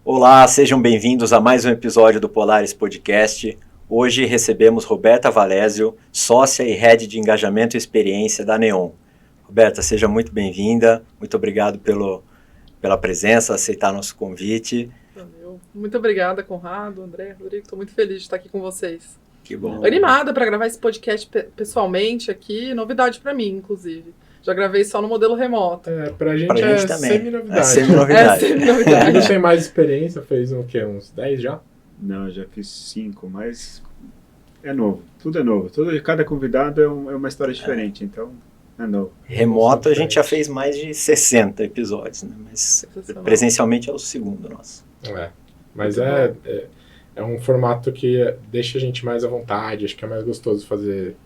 Olá, sejam bem-vindos a mais um episódio do Polaris Podcast. Hoje recebemos Roberta Valésio, sócia e head de engajamento e experiência da Neon. Roberta, seja muito bem-vinda, muito obrigado pela presença, aceitar nosso convite. Valeu. Muito obrigada, Conrado, André, Rodrigo, estou muito feliz de estar aqui com vocês. Que bom. Animada para gravar esse podcast pessoalmente aqui, novidade para mim, inclusive. Já gravei só no modelo remoto. Pra gente também. Semi-novidade. Semi-novidade. Não tem mais experiência, fez uns 10 já? Não, já fiz 5, mas é novo. Tudo é novo. Cada convidado é uma história diferente, então é novo. Remoto a gente já fez mais de 60 episódios, né? Mas presencialmente é o segundo nosso. Mas é um formato que deixa a gente mais à vontade, acho que é mais gostoso fazer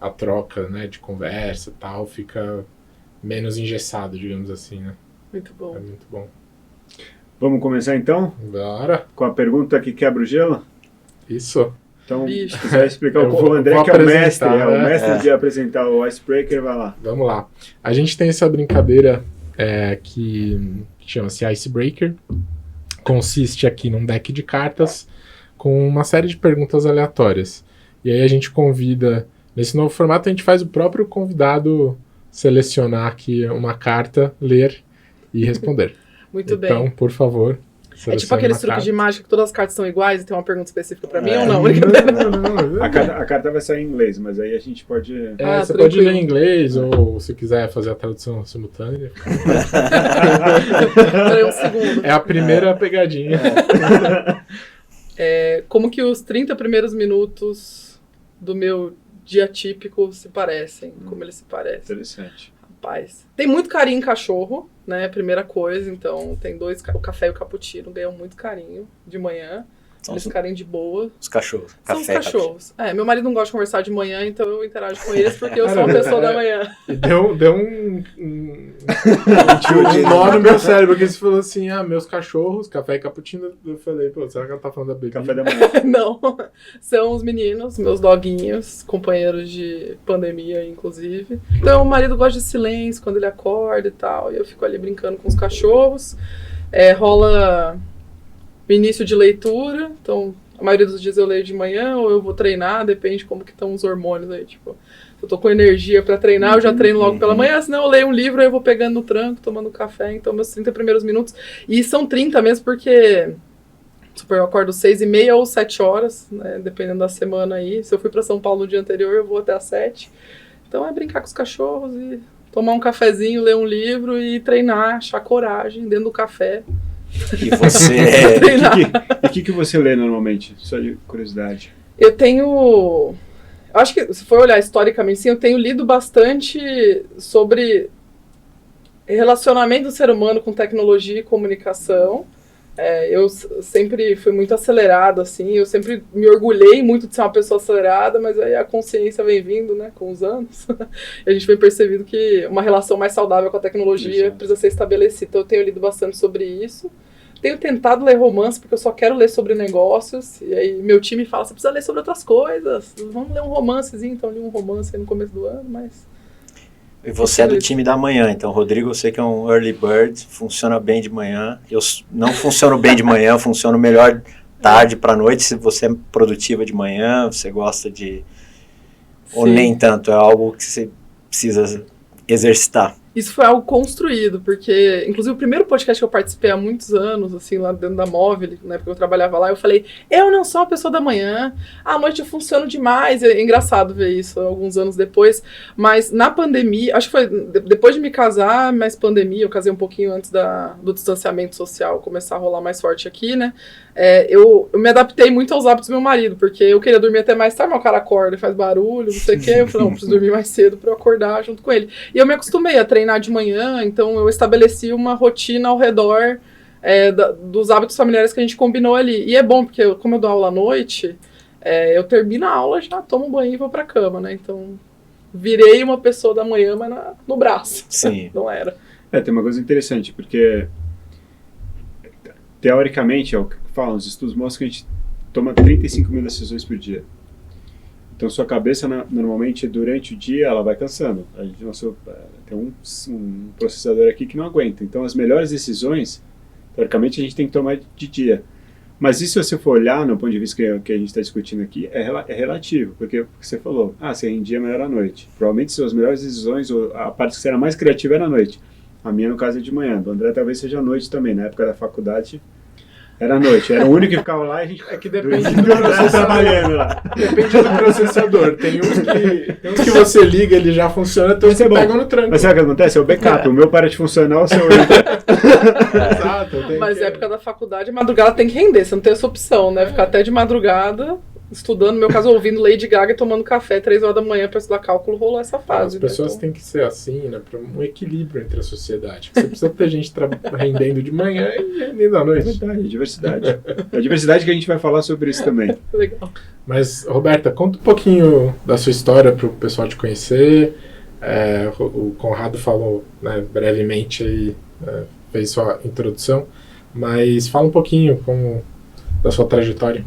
a troca, né, de conversa e tal, fica menos engessado, digamos assim, né? Muito bom. É muito bom. Vamos começar então? Bora! Com a pergunta que quebra o gelo? Isso. Então, se quiser explicar o André, que é o mestre de apresentar o Icebreaker, vai lá. Vamos lá. A gente tem essa brincadeira que chama-se Icebreaker. Consiste aqui num deck de cartas com uma série de perguntas aleatórias. E aí a gente convida... Nesse novo formato, a gente faz o próprio convidado selecionar aqui uma carta, ler e responder. Muito bem. Então, por favor, é tipo aqueles truques de mágica que todas as cartas são iguais e tem uma pergunta específica pra mim ou não? Não. A carta vai sair em inglês, mas aí a gente pode... Você pode ler em inglês ou, se quiser, fazer a tradução simultânea. Peraí um segundo. É a primeira pegadinha. Como que os 30 primeiros minutos do meu dia típico se parecem, como eles se parecem. Interessante. Rapaz, tem muito carinho em cachorro, né, primeira coisa, então tem o café e o cappuccino ganham muito carinho de manhã, eles carinho de boa. Os cachorros. São os cachorros. Meu marido não gosta de conversar de manhã, então eu interajo com eles porque eu sou uma pessoa da manhã. E deu um nó no meu cérebro, porque você falou assim, meus cachorros, café e cappuccino, eu falei, será que ela tá falando da bebida? Café da manhã. Não, são os meninos, meus doguinhos, companheiros de pandemia, inclusive. Então o marido gosta de silêncio quando ele acorda e tal, e eu fico ali brincando com os cachorros. Rola o início de leitura, então a maioria dos dias eu leio de manhã ou eu vou treinar, depende como que estão os hormônios aí, tipo, se eu tô com energia pra treinar, eu já treino logo pela manhã, senão eu leio um livro, aí eu vou pegando no tranco, tomando café, então meus 30 primeiros minutos, e são 30 mesmo porque eu acordo 6h30 ou 7 horas, né, dependendo da semana aí, se eu fui pra São Paulo no dia anterior, eu vou até às 7, então é brincar com os cachorros e tomar um cafezinho, ler um livro e treinar, achar coragem dentro do café. E você... O que você lê normalmente? Só de curiosidade. Eu acho que, se for olhar historicamente, sim, eu tenho lido bastante sobre relacionamento do ser humano com tecnologia e comunicação. Eu sempre fui muito acelerada, assim, eu sempre me orgulhei muito de ser uma pessoa acelerada, mas aí a consciência vem vindo, né, com os anos. E a gente vem percebendo que uma relação mais saudável com a tecnologia precisa ser estabelecida. Então eu tenho lido bastante sobre isso. Tenho tentado ler romance, porque eu só quero ler sobre negócios, e aí meu time fala, você precisa ler sobre outras coisas, vamos ler um romancezinho, então eu li um romance aí no começo do ano, mas... E você é do time da manhã, então, Rodrigo, eu sei que é um early bird, funciona bem de manhã. Eu não funciono bem de manhã, eu funciono melhor tarde para noite. Se você é produtiva de manhã, você gosta de... Sim. Ou nem tanto, é algo que você precisa exercitar. Isso foi algo construído, porque, inclusive, o primeiro podcast que eu participei há muitos anos, assim, lá dentro da Móvel, né, porque eu trabalhava lá, eu falei, eu não sou uma pessoa da manhã, à noite eu funciono demais. É engraçado ver isso alguns anos depois, mas na pandemia, acho que foi depois de me casar, mas pandemia, eu casei um pouquinho antes do distanciamento social começar a rolar mais forte aqui, né, eu me adaptei muito aos hábitos do meu marido, porque eu queria dormir até mais tarde, mas o cara acorda e faz barulho, não sei o quê, eu falei, não, preciso dormir mais cedo para eu acordar junto com ele. E eu me acostumei a treinar de manhã, então eu estabeleci uma rotina ao redor dos hábitos familiares que a gente combinou ali. E é bom, porque como eu dou aula à noite, eu termino a aula, já tomo um banho e vou pra cama, né? Então, virei uma pessoa da manhã, mas no braço. Sim. Não era. Tem uma coisa interessante, porque teoricamente, é o que falam, os estudos mostram que a gente toma 35 mil decisões por dia. Então, sua cabeça, normalmente, durante o dia, ela vai cansando. A gente tem um processador aqui que não aguenta. Então, as melhores decisões Teoricamente, a gente tem que tomar de dia. Mas e se você for olhar, no ponto de vista que a gente está discutindo aqui, é relativo, porque você falou, você rendia melhor à noite. Provavelmente suas melhores decisões, ou a parte que você era mais criativa era à noite. A minha, no caso, é de manhã. Do André talvez seja à noite também. Na época da faculdade, era à noite. Era o único que ficava lá e a gente... É que depende do processador. Trabalhando lá. Depende do processador. Tem uns que você liga, ele já funciona, então você pega no tranco. Mas sabe o que acontece? É o backup. O meu para de funcionar, o seu... Exato. Mas na época da faculdade, a madrugada tem que render, você não tem essa opção, né? Ficar até de madrugada estudando, no meu caso, ouvindo Lady Gaga e tomando café 3 horas da manhã para estudar cálculo, rolou essa fase. As pessoas né? têm que ser assim, né? Para um equilíbrio entre a sociedade. Você precisa ter gente rendendo de manhã e rendendo à noite. É verdade, diversidade. É a diversidade que a gente vai falar sobre isso também. Legal. Mas, Roberta, conta um pouquinho da sua história para o pessoal te conhecer. O Conrado falou, né, brevemente aí, fez sua introdução, mas fala um pouquinho da sua trajetória.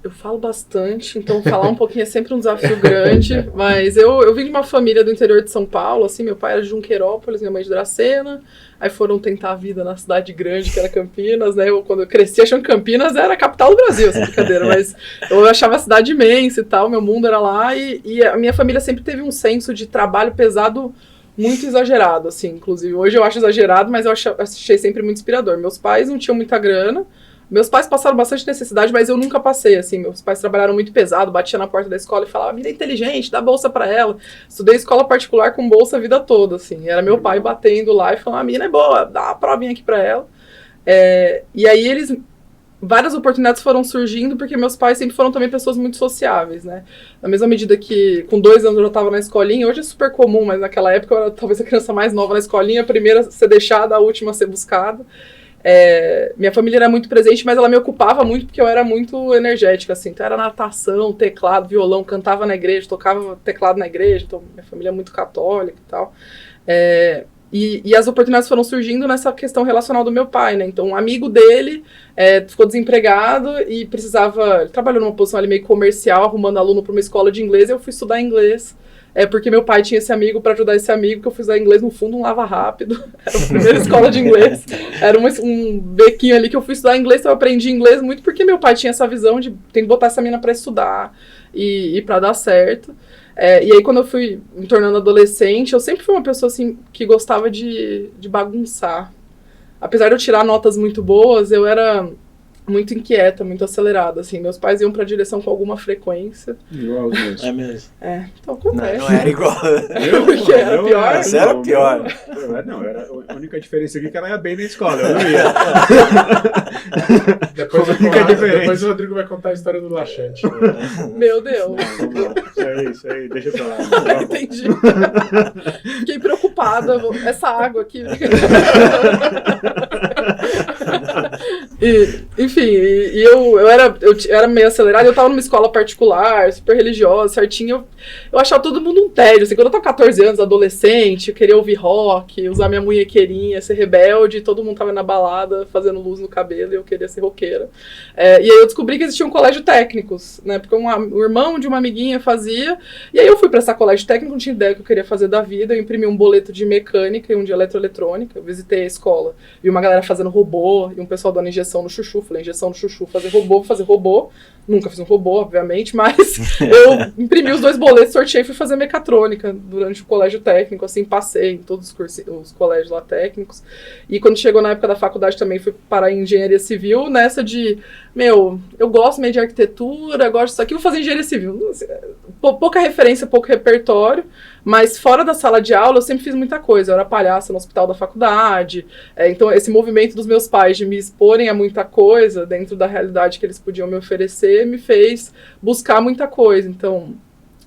Eu falo bastante, então falar um pouquinho é sempre um desafio grande, mas eu vim de uma família do interior de São Paulo, assim, meu pai era de Junqueirópolis, minha mãe de Dracena, aí foram tentar a vida na cidade grande, que era Campinas, né, quando eu cresci achando que Campinas era a capital do Brasil, essa brincadeira, mas eu achava a cidade imensa e tal, meu mundo era lá, e a minha família sempre teve um senso de trabalho pesado muito exagerado, assim, inclusive, hoje eu acho exagerado, mas eu achei sempre muito inspirador. Meus pais não tinham muita grana. Meus pais passaram bastante necessidade, mas eu nunca passei, assim, meus pais trabalharam muito pesado, batia na porta da escola e falava, a mina é inteligente, dá bolsa pra ela. Estudei escola particular com bolsa a vida toda, assim, era meu pai batendo lá e falando, a mina é boa, dá uma provinha aqui pra ela. E aí várias oportunidades foram surgindo, porque meus pais sempre foram também pessoas muito sociáveis, né? Na mesma medida que com 2 anos eu já estava na escolinha, hoje é super comum, mas naquela época eu era talvez a criança mais nova na escolinha, a primeira a ser deixada, a última a ser buscada. Minha família era muito presente, mas ela me ocupava muito porque eu era muito energética, assim. Então era natação, teclado, violão, cantava na igreja, tocava teclado na igreja. Então minha família é muito católica e tal. E as oportunidades foram surgindo nessa questão relacional do meu pai, né? Então um amigo dele ficou desempregado e precisava... Ele trabalhou numa posição ali meio comercial, arrumando aluno para uma escola de inglês, e eu fui estudar inglês. Porque meu pai tinha esse amigo, para ajudar esse amigo, que eu fui estudar inglês, no fundo, um lava rápido. Era a primeira escola de inglês. Era um bequinho ali que eu fui estudar inglês, então eu aprendi inglês muito porque meu pai tinha essa visão de tem que botar essa menina para estudar e para dar certo. E aí, quando eu fui me tornando adolescente, eu sempre fui uma pessoa assim, que gostava de bagunçar. Apesar de eu tirar notas muito boas, eu era muito inquieta, muito acelerada, assim. Meus pais iam pra direção com alguma frequência. Igual os meus. É mesmo. Então acontece. Não era igual. Porque era pior. Você era pior. Era a única diferença aqui é que ela ia bem na escola, eu não ia. Depois o Rodrigo vai contar a história do laxante. Meu Deus. Isso aí, deixa pra lá. Entendi. Fiquei preocupada. Essa água aqui. Enfim, eu era meio acelerada, eu tava numa escola particular, super religiosa, certinho. Eu achava todo mundo um tédio. Assim, quando eu tava com 14 anos, adolescente, eu queria ouvir rock, usar minha munhequeirinha, ser rebelde, todo mundo tava na balada fazendo luz no cabelo e eu queria ser roqueira. E aí eu descobri que existia um colégio técnicos, né? Porque o irmão de uma amiguinha fazia. E aí eu fui prestar colégio técnico, não tinha ideia do que eu queria fazer da vida. Eu imprimi um boleto de mecânica e um de eletroeletrônica. Eu visitei a escola. Vi uma galera fazendo robô e um pessoal dando injeção no chuchu. Falei, injeção no chuchu, fazer robô. Nunca fiz um robô, obviamente, mas eu imprimi os 2 boletos, sorteei e fui fazer mecatrônica durante o colégio técnico, assim, passei em todos os colégios lá técnicos. E quando chegou na época da faculdade também fui parar em engenharia civil, nessa de, eu gosto meio de arquitetura, gosto disso aqui, vou fazer engenharia civil. Pouca referência, pouco repertório, mas fora da sala de aula eu sempre fiz muita coisa. Eu era palhaça no hospital da faculdade, então esse movimento dos meus pais de me exporem a muita coisa dentro da realidade que eles podiam me oferecer me fez buscar muita coisa. Então,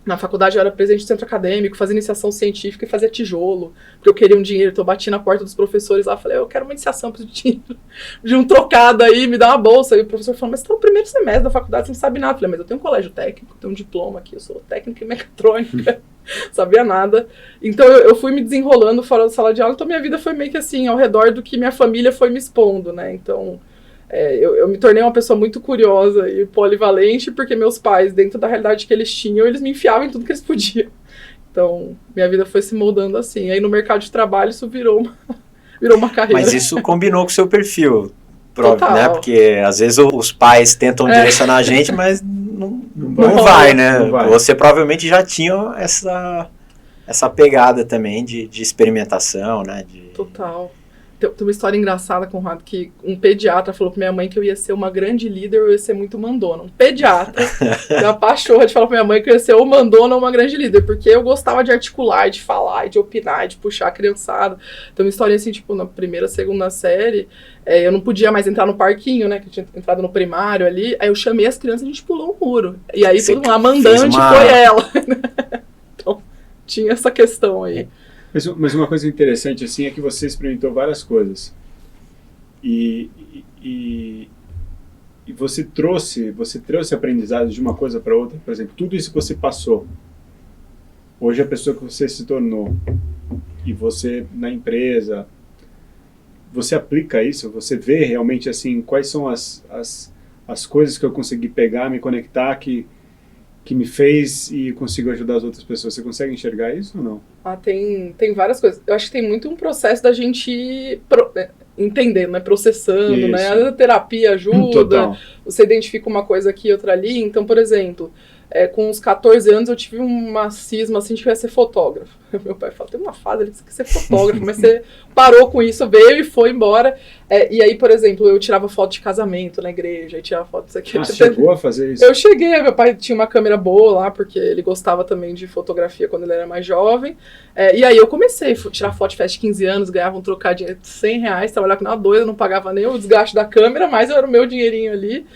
na faculdade eu era presidente do centro acadêmico, fazia iniciação científica e fazia tijolo, porque eu queria um dinheiro, então eu bati na porta dos professores lá, falei, eu quero uma iniciação, preciso de dinheiro, de um trocado aí, me dá uma bolsa. E o professor falou, mas você tá no primeiro semestre da faculdade, você não sabe nada. Eu falei, mas eu tenho um colégio técnico, tenho um diploma aqui, eu sou técnica em mecatrônica, sabia nada. Então eu fui me desenrolando fora da sala de aula, então minha vida foi meio que assim, ao redor do que minha família foi me expondo, né, então... eu me tornei uma pessoa muito curiosa e polivalente, porque meus pais, dentro da realidade que eles tinham, eles me enfiavam em tudo que eles podiam. Então, minha vida foi se moldando assim. Aí no mercado de trabalho isso virou virou uma carreira. Mas isso combinou com o seu perfil, Total. né? Porque às vezes os pais tentam direcionar a gente, mas não vai, né? Não vai. Você provavelmente já tinha essa pegada também de experimentação, né? Total. Tem uma história engraçada, Conrado, que um pediatra falou pra minha mãe que eu ia ser uma grande líder, eu ia ser muito mandona. Um pediatra, uma pachorra de falar pra minha mãe que eu ia ser ou mandona ou uma grande líder, porque eu gostava de articular, de falar, de opinar, de puxar a criançada. Então, uma história assim, tipo, na primeira, segunda série, eu não podia mais entrar no parquinho, né, que eu tinha entrado no primário ali, aí eu chamei as crianças e a gente pulou um muro. E aí, todo mundo, a mandante foi ela. Então, tinha essa questão aí. Mas uma coisa interessante assim é que você experimentou várias coisas e você trouxe aprendizado de uma coisa para outra. Por exemplo, tudo isso que você passou, hoje a pessoa que você se tornou e você na empresa, você aplica isso, você vê realmente assim quais são as coisas que eu consegui pegar, me conectar, que me fez e consigo ajudar as outras pessoas. Você consegue enxergar isso ou não? Tem várias coisas. Eu acho que tem muito um processo da gente ir entendendo, né? Processando, Isso. né? A terapia ajuda, Total. você identifica uma coisa aqui, outra ali. Então, por exemplo, com uns 14 anos eu tive uma cisma assim de que eu ia ser fotógrafo. Meu pai falou, tem uma fase ali que você quer ser fotógrafo, mas você parou com isso, veio e foi embora. E aí, por exemplo, eu tirava foto de casamento na igreja, aí tirava foto disso aqui. Ah, chegou a fazer isso? Eu cheguei, meu pai tinha uma câmera boa lá, porque ele gostava também de fotografia quando ele era mais jovem. E aí eu comecei a tirar foto de festa de 15 anos, ganhava um trocadinho de R$100, trabalhava com uma doida, não pagava nem o desgaste da câmera, mas era o meu dinheirinho ali.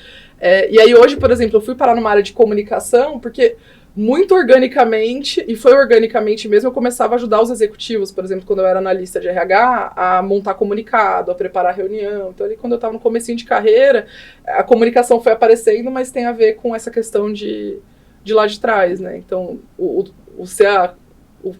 E aí hoje, por exemplo, eu fui parar numa área de comunicação, porque muito organicamente, e foi organicamente mesmo, eu começava a ajudar os executivos, por exemplo, quando eu era analista de RH, a montar comunicado, a preparar reunião. Então ali quando eu estava no comecinho de carreira, a comunicação foi aparecendo, mas tem a ver com essa questão de lá de trás, né? Então, o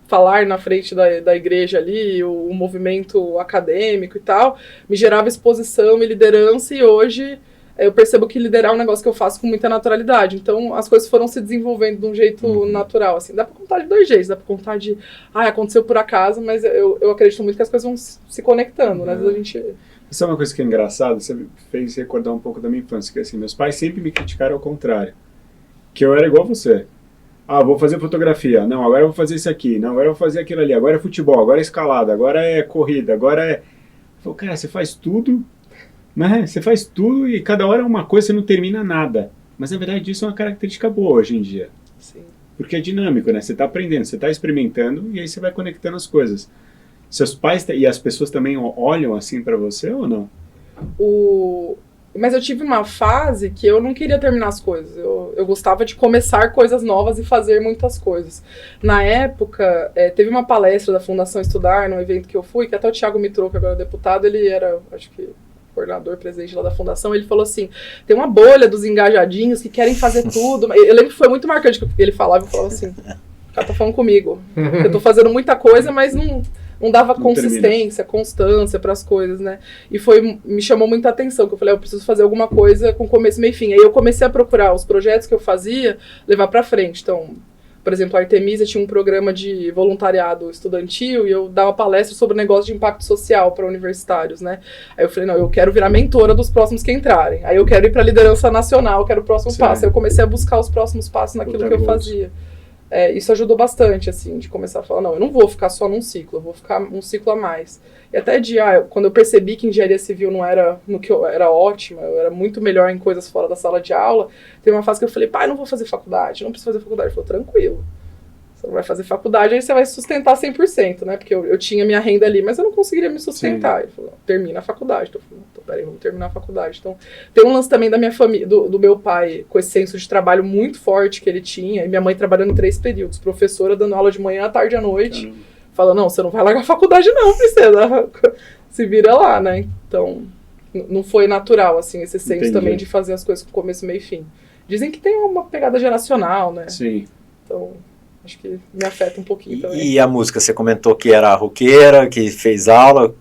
falar na frente da igreja ali, o movimento acadêmico e tal, me gerava exposição e liderança, e hoje eu percebo que liderar é um negócio que eu faço com muita naturalidade. Então, as coisas foram se desenvolvendo de um jeito natural, assim. Dá pra contar de dois jeitos. Dá pra contar de, aconteceu por acaso, mas eu acredito muito que as coisas vão se conectando, né? Às vezes a gente... Isso é uma coisa que é engraçada, você fez recordar um pouco da minha infância, que assim, meus pais sempre me criticaram ao contrário. Que eu era igual a você. Vou fazer fotografia. Não, agora eu vou fazer isso aqui. Não, agora eu vou fazer aquilo ali. Agora é futebol, agora é escalada, agora é corrida, agora é... Eu falei, cara, você faz tudo... Né? Você faz tudo e cada hora é uma coisa, você não termina nada. Mas na verdade isso é uma característica boa hoje em dia. Sim. Porque é dinâmico, né? Você está aprendendo, você está experimentando e aí você vai conectando as coisas. Seus pais e as pessoas também olham assim para você ou não? Mas eu tive uma fase que eu não queria terminar as coisas. Eu gostava de começar coisas novas e fazer muitas coisas. Na época, teve uma palestra da Fundação Estudar, num evento que eu fui, que até o Thiago Mitrô, que agora é deputado, ele era, acho que... coordenador, presidente lá da fundação, ele falou assim, tem uma bolha dos engajadinhos que querem fazer tudo. Eu lembro que foi muito marcante que ele falava, eu falava assim, o cara tá falando comigo. Eu tô fazendo muita coisa, mas não dava consistência, constância pras coisas, né? E me chamou muita atenção, que eu falei, eu preciso fazer alguma coisa com começo, meio e fim. Aí eu comecei a procurar os projetos que eu fazia, levar pra frente. Então, por exemplo, a Artemisa tinha um programa de voluntariado estudantil e eu dava palestra sobre negócio de impacto social para universitários, né? Aí eu falei, não, eu quero virar mentora dos próximos que entrarem. Aí eu quero ir para a liderança nacional, eu quero o próximo passo. Aí eu comecei a buscar os próximos passos naquilo que eu fazia. Isso ajudou bastante, assim, de começar a falar, não, eu não vou ficar só num ciclo, eu vou ficar um ciclo a mais. E até quando eu percebi que engenharia civil não era no que eu era ótima, eu era muito melhor em coisas fora da sala de aula, teve uma fase que eu falei, pai, não vou fazer faculdade, não preciso fazer faculdade. Ele falou, tranquilo, você não vai fazer faculdade, aí você vai sustentar 100%, né? Porque eu tinha minha renda ali, mas eu não conseguiria me sustentar. Sim. Ele falou, termina a faculdade. Então, eu falei, peraí, vamos terminar a faculdade. Então, tem um lance também da minha família, do meu pai, com esse senso de trabalho muito forte que ele tinha, e minha mãe trabalhando em 3 períodos, professora dando aula de manhã, à tarde e à noite. Caramba. Falando, não, você não vai largar a faculdade não, princesa. Se vira lá, né? Então, não foi natural, assim, esse senso também de fazer as coisas com começo, meio e fim. Dizem que tem uma pegada geracional, né? Sim. Então, acho que me afeta um pouquinho também. E a música, você comentou que era roqueira, que fez aula,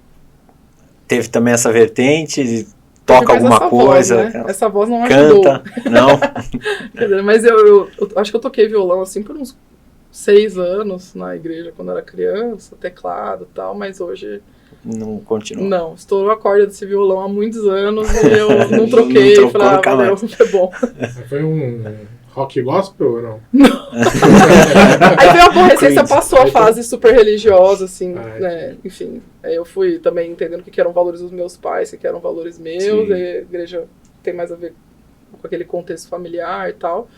teve também essa vertente, toca alguma coisa. Voz, né? Essa voz não ajudou. Canta, não? Mas eu acho que eu toquei violão, assim, por uns 6 anos na igreja, quando eu era criança, teclado e tal, mas hoje não continuou? Não, estourou a corda desse violão há muitos anos e eu não troquei. Não trocou Falei, nunca valeu, mais. foi bom. Foi um rock gospel ou não? Aí veio a aborrecência, Creed. passou a fase super religiosa, assim, Ah, né? Enfim, aí eu fui também entendendo o que eram valores dos meus pais, o que eram valores meus, Sim. aí a igreja tem mais a ver com aquele contexto familiar e tal.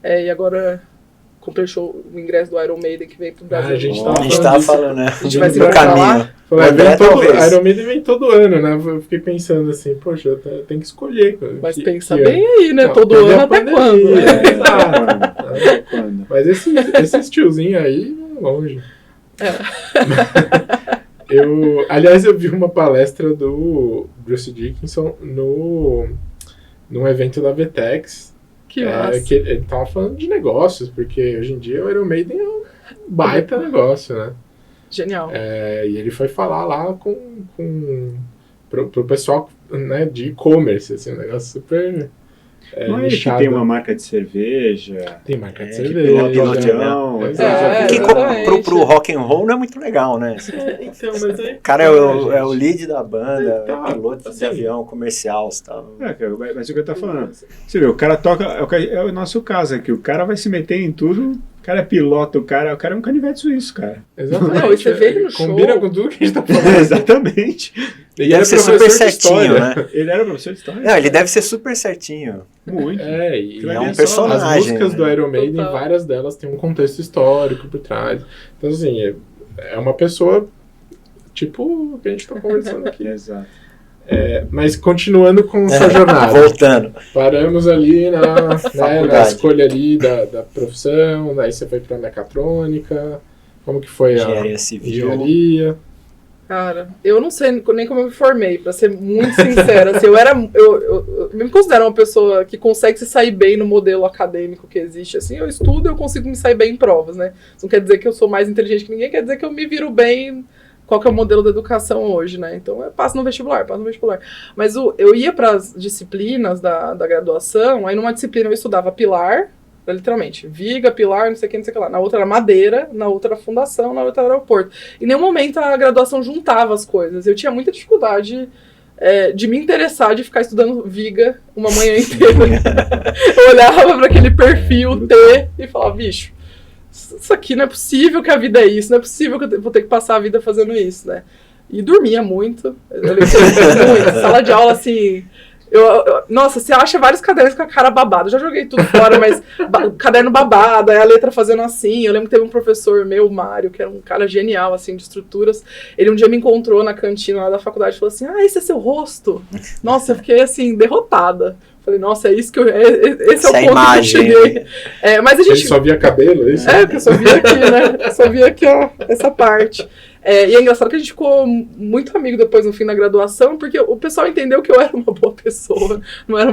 E agora comprei o ingresso do Iron Maiden que vem pro Brasil. a gente A gente tava falando, né? A gente vai se No encontrar caminho. lá? Falei, André, vem todo, talvez. Iron Maiden vem todo ano, né? Eu fiquei pensando assim, poxa, eu tenho que escolher. Mas que- pensa que bem aí, né? Não, Todo cadê ano a até pandemia? quando? É, Quando? Mas esse tiozinho aí, longe. Aliás, eu vi uma palestra do Bruce Dickinson num evento da Vetex. Que massa. Que ele tava falando de negócios, porque hoje em dia o Iron Maiden é um baita negócio, né? Genial. E ele foi falar lá pro pessoal, né, de e-commerce, assim, um negócio super Não é ele que nichado. tem uma marca de cerveja. Tem marca de que cerveja. pilotão, Exato. Que exatamente. pro rock and roll não é muito legal, né? Então, mas aí, O cara é o lead da banda, Então, é piloto de assim, avião comercial e tal. Cara, mas é o que eu tô falando. Você vê, o cara toca. É o nosso caso aqui. O cara vai se meter em tudo. O cara é piloto, o cara é um canivete suíço, cara. Exatamente. Não, e você vê ele no Combina show. com tudo que a gente tá falando. Exatamente. Ele Deve era ser professor super de certinho, história. né? Ele era professor de história. Não, ele deve ser super certinho. Muito. E É um as personagem, músicas né? do Iron Maiden, Total. várias delas têm um contexto histórico por trás. Então, assim, é uma pessoa tipo o que a gente tá conversando aqui. Exato. Mas continuando com sua jornada. Voltando. Paramos ali na Faculdade. escolha ali da profissão, daí você foi pra mecatrônica, como que foi Engenharia a civil. engenharia? Cara, eu não sei nem como eu me formei, pra ser muito sincera. Assim, eu me considero uma pessoa que consegue se sair bem no modelo acadêmico que existe. Assim, eu estudo, eu consigo me sair bem em provas, né? Isso não quer dizer que eu sou mais inteligente que ninguém, quer dizer que eu me viro bem. Qual que é o modelo da educação hoje, né? Então, eu passo no vestibular. Mas eu ia para as disciplinas da graduação, aí numa disciplina eu estudava pilar, literalmente, viga, pilar, não sei o que lá. Na outra era madeira, na outra era fundação, na outra era aeroporto. Em nenhum momento a graduação juntava as coisas. Eu tinha muita dificuldade de me interessar, de ficar estudando viga uma manhã inteira. Eu olhava para aquele perfil T e falava, bicho, isso aqui não é possível que a vida é isso, não é possível que eu vou ter que passar a vida fazendo isso, né? E dormia muito, eu lembro muito, sala de aula assim, nossa, você acha vários cadernos com a cara babada, eu já joguei tudo fora, mas caderno babado, aí a letra fazendo assim, eu lembro que teve um professor meu, o Mário, que era um cara genial, assim, de estruturas, ele um dia me encontrou na cantina lá da faculdade e falou assim, esse é seu rosto? Nossa, eu fiquei assim, derrotada. Falei, nossa, é isso que esse é o ponto imagem. que eu cheguei. Mas a gente... Ele só via cabelo, é isso? porque eu só via aqui, né? Eu só via aqui, ó, essa parte. E é engraçado que a gente ficou muito amigo depois no fim da graduação, porque o pessoal entendeu que eu era uma boa pessoa, não era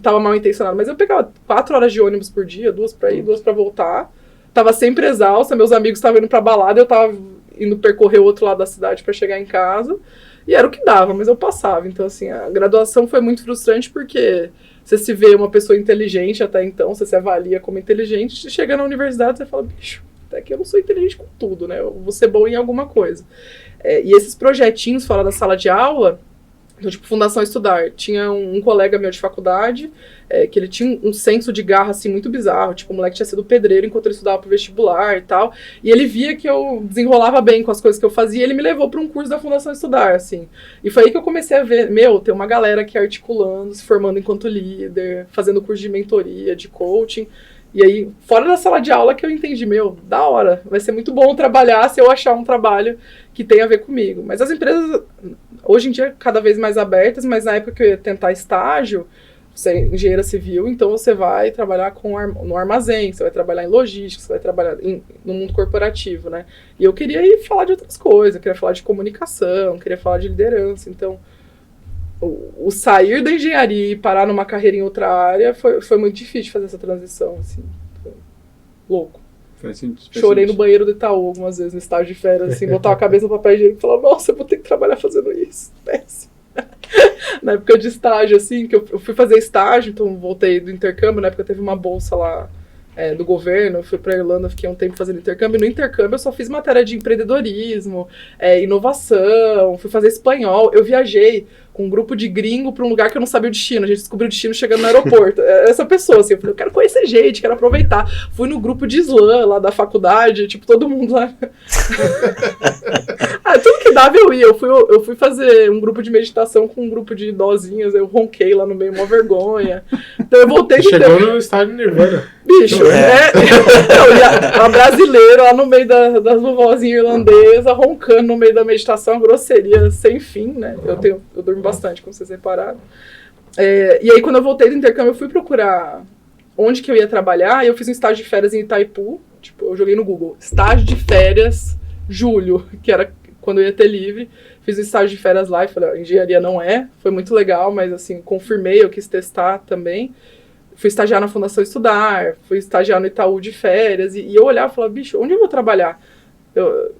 tava mal intencionado, mas eu pegava 4 horas de ônibus por dia, 2 pra ir, 2 pra voltar, tava sempre exausta, meus amigos estavam indo pra balada, eu tava indo percorrer o outro lado da cidade pra chegar em casa, e era o que dava, mas eu passava. Então, assim, a graduação foi muito frustrante porque você se vê uma pessoa inteligente até então, você se avalia como inteligente, chega na universidade você fala, bicho, até que eu não sou inteligente com tudo, né? Eu vou ser bom em alguma coisa. E esses projetinhos fora da sala de aula, então, tipo, Fundação Estudar, tinha um colega meu de faculdade, que ele tinha um senso de garra, assim, muito bizarro, tipo, o moleque tinha sido pedreiro enquanto ele estudava pro vestibular e tal, e ele via que eu desenrolava bem com as coisas que eu fazia, e ele me levou para um curso da Fundação Estudar, assim, e foi aí que eu comecei a ver, tem uma galera aqui articulando, se formando enquanto líder, fazendo curso de mentoria, de coaching, e aí, fora da sala de aula que eu entendi, da hora, vai ser muito bom trabalhar se eu achar um trabalho que tem a ver comigo. Mas as empresas, hoje em dia, cada vez mais abertas, mas na época que eu ia tentar estágio, você é engenheira civil, então você vai trabalhar no armazém, você vai trabalhar em logística, você vai trabalhar no mundo corporativo, né? E eu queria ir falar de outras coisas, eu queria falar de comunicação, queria falar de liderança, então o sair da engenharia e parar numa carreira em outra área foi muito difícil fazer essa transição, assim, foi louco. Chorei no banheiro do Itaú algumas vezes no estágio de férias, assim, botava a cabeça no papel higiênico e falava, nossa, eu vou ter que trabalhar fazendo isso, péssimo. Na época de estágio, assim, que eu fui fazer estágio, então voltei do intercâmbio, na época teve uma bolsa lá do governo, eu fui para Irlanda, fiquei um tempo fazendo intercâmbio. No intercâmbio eu só fiz matéria de empreendedorismo, inovação, fui fazer espanhol. Eu viajei com um grupo de gringo para um lugar que eu não sabia o destino. A gente descobriu o destino chegando no aeroporto. Essa pessoa, assim, eu falei, eu quero conhecer gente, quero aproveitar. Fui no grupo de slam lá da faculdade, tipo, todo mundo lá. Tudo que dava eu ia. Eu fui fazer um grupo de meditação com um grupo de idosinhas, eu ronquei lá no meio, uma vergonha. Então eu voltei de Chegou no estádio Nirvana. Bicho, a brasileira lá no meio das vovozinhas irlandesas, roncando no meio da meditação, grosseria sem fim, né? Eu durmo bastante, como vocês repararam. E aí, quando eu voltei do intercâmbio, eu fui procurar onde que eu ia trabalhar, e eu fiz um estágio de férias em Itaipu. Tipo, eu joguei no Google, estágio de férias, julho, que era quando eu ia ter livre. Fiz um estágio de férias lá e falei, engenharia não foi muito legal, mas assim, confirmei, eu quis testar também. Fui estagiar na Fundação Estudar, fui estagiar no Itaú de férias, e eu olhava e falava, bicho, onde eu vou trabalhar?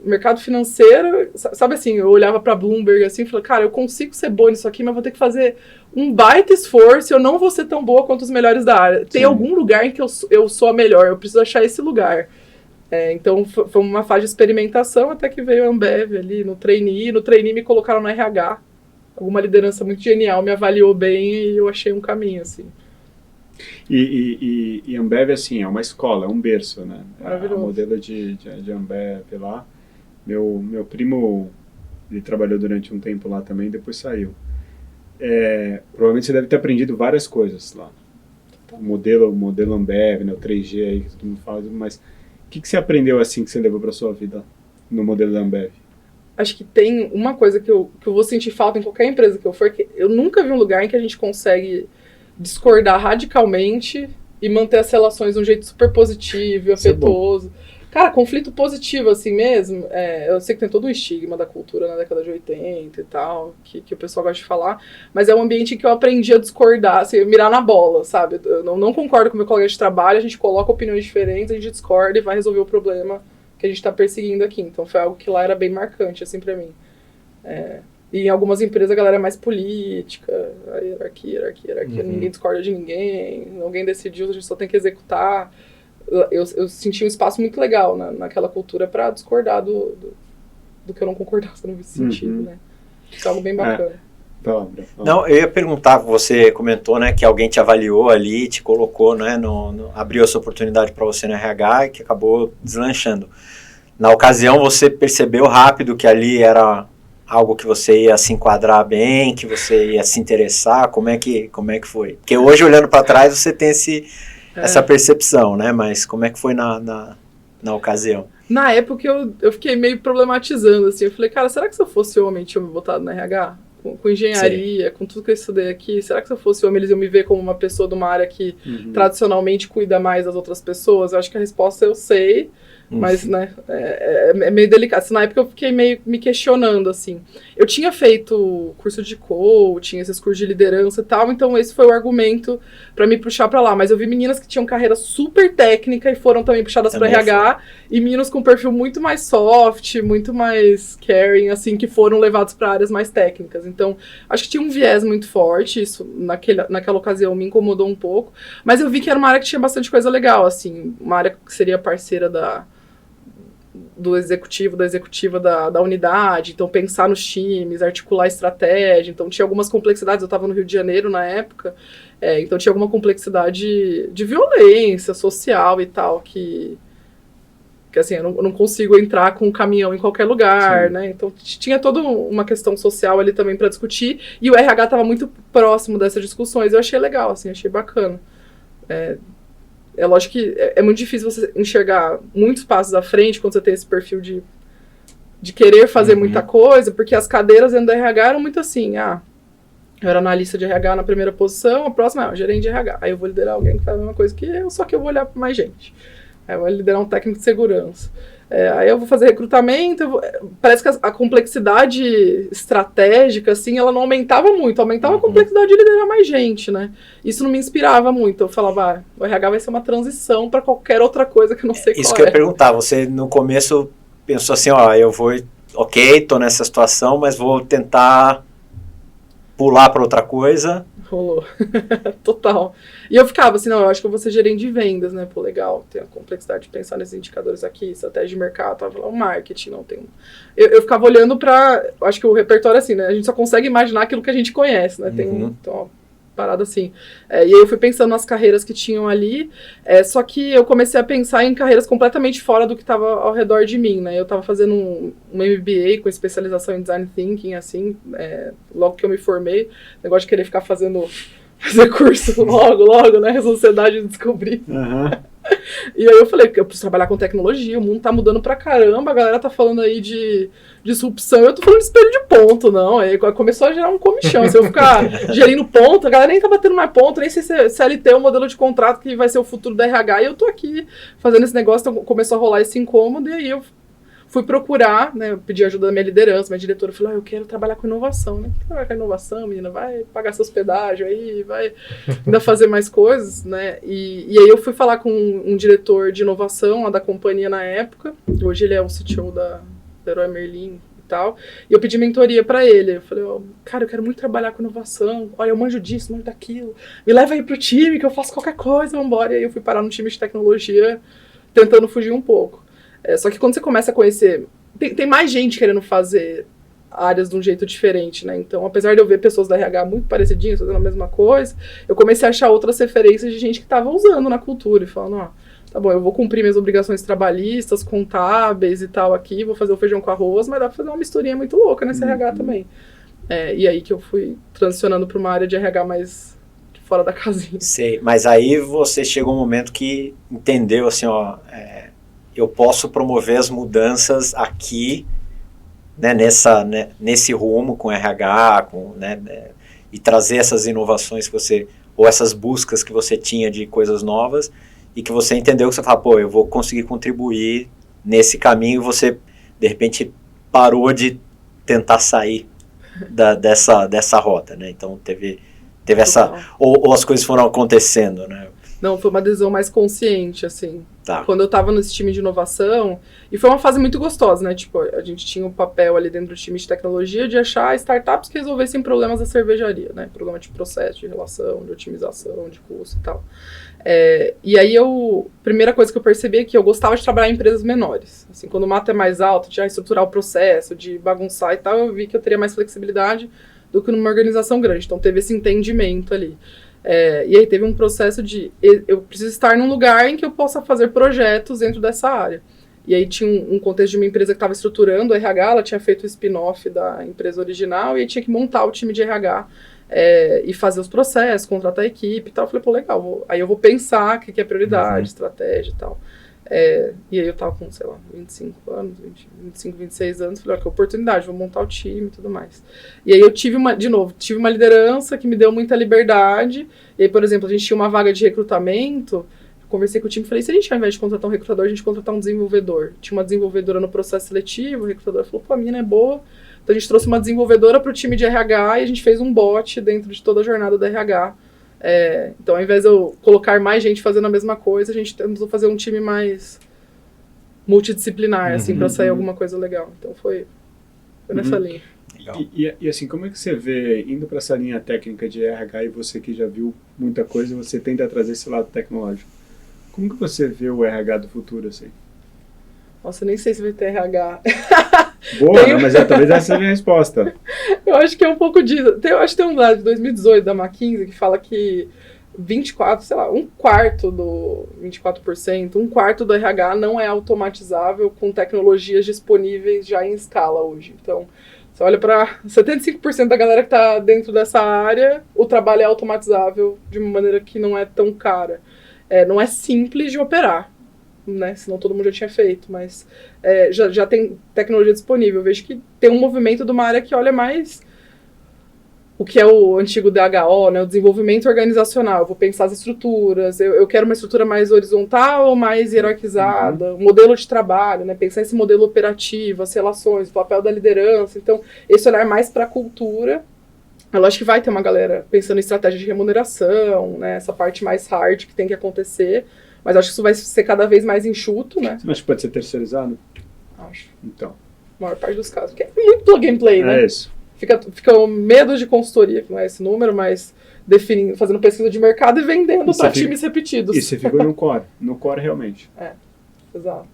Mercado financeiro, sabe assim, eu olhava pra Bloomberg assim e falava, cara, eu consigo ser boa nisso aqui, mas vou ter que fazer um baita esforço, eu não vou ser tão boa quanto os melhores da área. Tem algum lugar em que eu sou a melhor, eu preciso achar esse lugar. Então foi uma fase de experimentação até que veio a Ambev ali no trainee me colocaram no RH. Alguma liderança muito genial me avaliou bem e eu achei um caminho, assim. E Ambev, assim, é uma escola, é um berço, né? Maravilhoso. A modelo de Ambev lá. Meu primo, ele trabalhou durante um tempo lá também, depois saiu. Provavelmente você deve ter aprendido várias coisas lá. O modelo Ambev, né, o 3G aí que todo mundo fala, mas o que você aprendeu assim que você levou para sua vida no modelo da Ambev? Acho que tem uma coisa que eu vou sentir falta em qualquer empresa que eu for, que eu nunca vi um lugar em que a gente consegue discordar radicalmente e manter as relações de um jeito super positivo e afetuoso. Cara, conflito positivo assim mesmo, eu sei que tem todo um estigma da cultura na década de 80 e tal, que o pessoal gosta de falar, mas é um ambiente que eu aprendi a discordar, assim, mirar na bola, sabe? Eu não concordo com o meu colega de trabalho, a gente coloca opiniões diferentes, a gente discorda e vai resolver o problema que a gente está perseguindo aqui. Então foi algo que lá era bem marcante, assim, pra mim. E em algumas empresas a galera é mais política, a hierarquia, ninguém discorda de ninguém, alguém decidiu, a gente só tem que executar. Eu senti um espaço muito legal naquela cultura para discordar do que eu não concordasse no sentido, né? Isso é algo bem bacana. Não, eu ia perguntar, você comentou, né, que alguém te avaliou ali, te colocou, né, abriu essa oportunidade para você no RH e que acabou deslanchando. Na ocasião, você percebeu rápido que ali era algo que você ia se enquadrar bem, que você ia se interessar? Como é que foi? Porque hoje, olhando para trás, você tem essa percepção, né? Mas como é que foi na ocasião? Na época, eu fiquei meio problematizando, assim. Eu falei, cara, será que se eu fosse homem, tinham me botado na RH? Com engenharia, com tudo que eu estudei aqui, será que se eu fosse homem, eles iam me ver como uma pessoa de uma área que tradicionalmente cuida mais das outras pessoas? Eu acho que a resposta eu sei, mas, né, é meio delicado. Assim, na época eu fiquei meio me questionando, assim. Eu tinha feito curso de coaching, esses cursos de liderança e tal, então esse foi o argumento pra me puxar pra lá. Mas eu vi meninas que tinham carreira super técnica e foram também puxadas pra RH, e meninos com perfil muito mais soft, muito mais caring, assim, que foram levados pra áreas mais técnicas. Então, acho que tinha um viés muito forte, isso naquela ocasião me incomodou um pouco, mas eu vi que era uma área que tinha bastante coisa legal, assim, uma área que seria parceira do executivo, da executiva da unidade, então pensar nos times, articular estratégia, então tinha algumas complexidades, eu estava no Rio de Janeiro na época, então tinha alguma complexidade de violência social e tal, que assim, eu não consigo entrar com um caminhão em qualquer lugar, né, então tinha toda uma questão social ali também para discutir, e o RH estava muito próximo dessas discussões, eu achei legal, assim, achei bacana. É lógico que é muito difícil você enxergar muitos passos à frente quando você tem esse perfil de querer fazer muita coisa, porque as cadeiras dentro do RH eram muito assim, eu era analista de RH na primeira posição, a próxima é gerente de RH, aí eu vou liderar alguém que faz a mesma coisa que eu, só que eu vou olhar para mais gente, aí eu vou liderar um técnico de segurança, aí eu vou fazer recrutamento, parece que a complexidade estratégica, assim, ela não aumentava muito, aumentava a complexidade de liderar mais gente, né? Isso não me inspirava muito, eu falava, o RH vai ser uma transição para qualquer outra coisa que eu não sei qual é. Isso que eu ia perguntar, você no começo pensou assim, eu vou, tô nessa situação, mas vou tentar pular para outra coisa, Rolou. Total. E eu ficava assim, não, eu acho que eu vou ser gerente de vendas, né? Pô, legal, tem a complexidade de pensar nesses indicadores aqui, estratégia de mercado, tava lá o marketing, não tem... Eu ficava olhando pra... Acho que o repertório é assim, né? A gente só consegue imaginar aquilo que a gente conhece, né? Tem então, uma parada assim. E aí eu fui pensando nas carreiras que tinham ali, só que eu comecei a pensar em carreiras completamente fora do que estava ao redor de mim, né? Eu estava fazendo um MBA com especialização em Design Thinking, assim, logo que eu me formei, negócio de querer ficar fazer curso logo, né? A sociedade de descobrir. E aí eu falei, eu preciso trabalhar com tecnologia, o mundo tá mudando pra caramba, a galera tá falando aí de disrupção, eu tô falando de espelho de ponto, não. Aí começou a gerar um comichão, se eu ficar gerindo ponto, a galera nem tá batendo mais ponto, nem sei se CLT é o modelo de contrato que vai ser o futuro da RH, e eu tô aqui fazendo esse negócio, então começou a rolar esse incômodo, e aí eu fui procurar, né, eu pedi ajuda da minha liderança, minha diretora falou, eu quero trabalhar com inovação, né? Trabalhar com inovação, menina, vai pagar seus pedágios aí, vai ainda fazer mais coisas, né? E aí eu fui falar com um diretor de inovação lá da companhia na época, hoje ele é o CTO da Leroy Merlin e tal, e eu pedi mentoria pra ele, eu falei, cara, eu quero muito trabalhar com inovação, olha, eu manjo disso, manjo daquilo, me leva aí pro time que eu faço qualquer coisa, vambora, e aí eu fui parar no time de tecnologia, tentando fugir um pouco. Só que quando você começa a conhecer... Tem mais gente querendo fazer áreas de um jeito diferente, né? Então, apesar de eu ver pessoas da RH muito parecidinhas, fazendo a mesma coisa, eu comecei a achar outras referências de gente que estava usando na cultura e falando, tá bom, eu vou cumprir minhas obrigações trabalhistas, contábeis e tal aqui, vou fazer o feijão com arroz, mas dá pra fazer uma misturinha muito louca nesse RH também. E aí que eu fui transicionando para uma área de RH mais fora da casinha. Sei, mas aí você chegou um momento que entendeu assim, eu posso promover as mudanças aqui, né, nesse rumo com RH, e trazer essas inovações que você, ou essas buscas que você tinha de coisas novas, e que você entendeu que você fala, eu vou conseguir contribuir nesse caminho, e você, de repente, parou de tentar sair dessa rota, né? Então, teve essa... Ou as coisas foram acontecendo, né? Não, foi uma decisão mais consciente, assim. Tá. Quando eu tava nesse time de inovação, e foi uma fase muito gostosa, né? Tipo, a gente tinha um papel ali dentro do time de tecnologia de achar startups que resolvessem problemas da cervejaria, né? Problema de processo, de relação, de otimização, de custo e tal. E aí primeira coisa que eu percebi é que eu gostava de trabalhar em empresas menores. Assim, quando o mato é mais alto, de estruturar o processo, de bagunçar e tal, eu vi que eu teria mais flexibilidade do que numa organização grande. Então teve esse entendimento ali. E aí teve um processo de... Eu preciso estar num lugar em que eu possa fazer projetos dentro dessa área. E aí tinha um contexto de uma empresa que estava estruturando o RH, ela tinha feito o spin-off da empresa original, e aí tinha que montar o time de RH e fazer os processos, contratar a equipe e tal. Eu falei, legal, aí eu vou pensar o que é prioridade, estratégia e tal. E aí eu tava com, sei lá, 25 anos, 25, 26 anos, falei, que oportunidade, vou montar o time e tudo mais. E aí eu tive uma liderança que me deu muita liberdade. E aí, por exemplo, a gente tinha uma vaga de recrutamento, conversei com o time e falei, se a gente, ao invés de contratar um recrutador, a gente contratar um desenvolvedor. Tinha uma desenvolvedora no processo seletivo, o recrutador falou, a menina é boa. Então a gente trouxe uma desenvolvedora para o time de RH e a gente fez um bot dentro de toda a jornada da RH. Então, ao invés de eu colocar mais gente fazendo a mesma coisa, a gente tentou fazer um time mais multidisciplinar, assim, para sair alguma coisa legal. Então, foi nessa linha. E assim, como é que você vê, indo para essa linha técnica de RH, e você que já viu muita coisa, você tenta trazer esse lado tecnológico, como que você vê o RH do futuro, assim? Nossa, eu nem sei se vai ter RH. Boa, não, mas talvez essa seja a minha resposta. Eu acho que é um pouco disso. Eu acho que tem um dado de 2018 da McKinsey que fala que 24% do RH não é automatizável com tecnologias disponíveis já em escala hoje. Então, você olha para 75% da galera que está dentro dessa área, o trabalho é automatizável de uma maneira que não é tão cara. Não é simples de operar, né? Senão todo mundo já tinha feito, mas já tem tecnologia disponível. Eu vejo que tem um movimento de uma área que olha mais o que é o antigo DHO, né? O desenvolvimento organizacional. Eu vou pensar as estruturas, eu quero uma estrutura mais horizontal ou mais hierarquizada, o modelo de trabalho, né? Pensar esse modelo operativo, as relações, o papel da liderança. Então, esse olhar mais para a cultura. Eu acho que vai ter uma galera pensando em estratégia de remuneração, né? Essa parte mais hard que tem que acontecer. Mas acho que isso vai ser cada vez mais enxuto, né? Você acha que pode ser terceirizado? Acho. Então. A maior parte dos casos. Porque é muito plug and play, né? É isso. Fica o medo de consultoria, que não é esse número, mas fazendo pesquisa de mercado e vendendo para times repetidos. E você ficou no core realmente. Exato.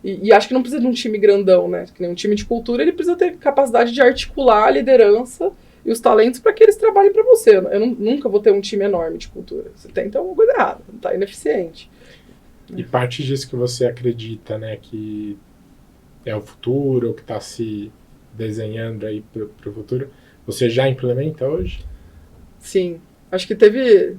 E acho que não precisa de um time grandão, né? Que nem um time de cultura, ele precisa ter capacidade de articular a liderança e os talentos para que eles trabalhem para você. Eu nunca vou ter um time enorme de cultura. Você tem então alguma coisa errada, tá ineficiente. E parte disso que você acredita, né, que é o futuro, que está se desenhando aí para o futuro, você já implementa hoje? Sim. Acho que teve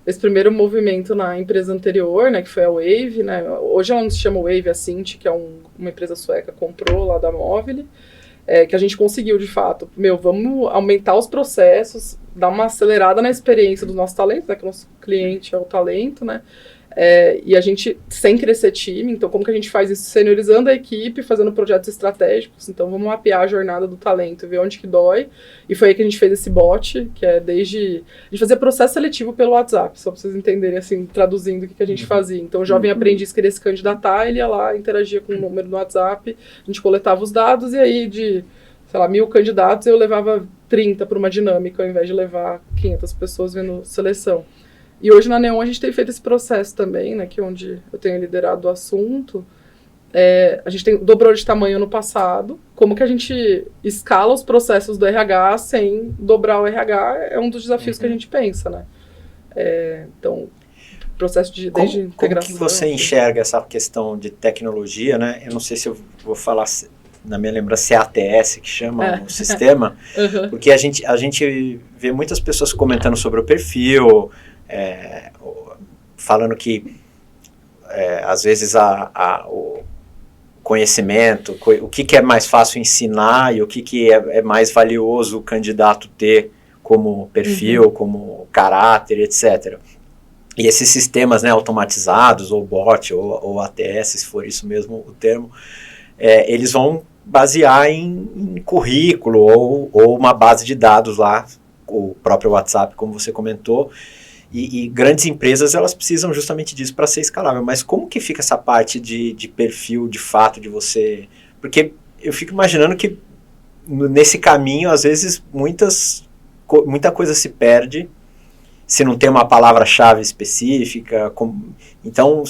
esse primeiro movimento na empresa anterior, né, que foi a Wave, né? Hoje ela não se chama Wave, a Cint, que é uma empresa sueca, comprou lá da Movile, que a gente conseguiu, de fato, vamos aumentar os processos, dar uma acelerada na experiência dos nossos talentos, né, que o nosso cliente é o talento, né? E a gente, sem crescer time, então como que a gente faz isso? Seniorizando a equipe, fazendo projetos estratégicos, então vamos mapear a jornada do talento, ver onde que dói, e foi aí que a gente fez esse bot, que é a gente fazia processo seletivo pelo WhatsApp, só pra vocês entenderem, assim, traduzindo o que a gente fazia. Então o jovem aprendiz queria se candidatar, ele ia lá, interagia com o número no WhatsApp, a gente coletava os dados, e aí de, sei lá, 1.000 candidatos, eu levava 30 para uma dinâmica, ao invés de levar 500 pessoas vendo seleção. E hoje na Neon a gente tem feito esse processo também, né, que é onde eu tenho liderado o assunto. A gente dobrou de tamanho no passado. Como que a gente escala os processos do RH sem dobrar o RH é um dos desafios que a gente pensa, né? Então, processo desde integração. Como que você enxerga essa questão de tecnologia, né? Eu não sei se eu vou falar, na minha lembrança, é ATS que chama o sistema, porque a gente vê muitas pessoas comentando sobre o perfil, falando que às vezes o conhecimento, o que é mais fácil ensinar e o que é mais valioso o candidato ter como perfil, como caráter, etc. E esses sistemas, né, automatizados, ou bot, ou ATS, se for isso mesmo o termo, eles vão basear em currículo ou uma base de dados lá, o próprio WhatsApp, como você comentou. E grandes empresas, elas precisam justamente disso para ser escalável. Mas como que fica essa parte de perfil, de fato, de você... Porque eu fico imaginando que nesse caminho, às vezes, muita coisa se perde se não tem uma palavra-chave específica. Então,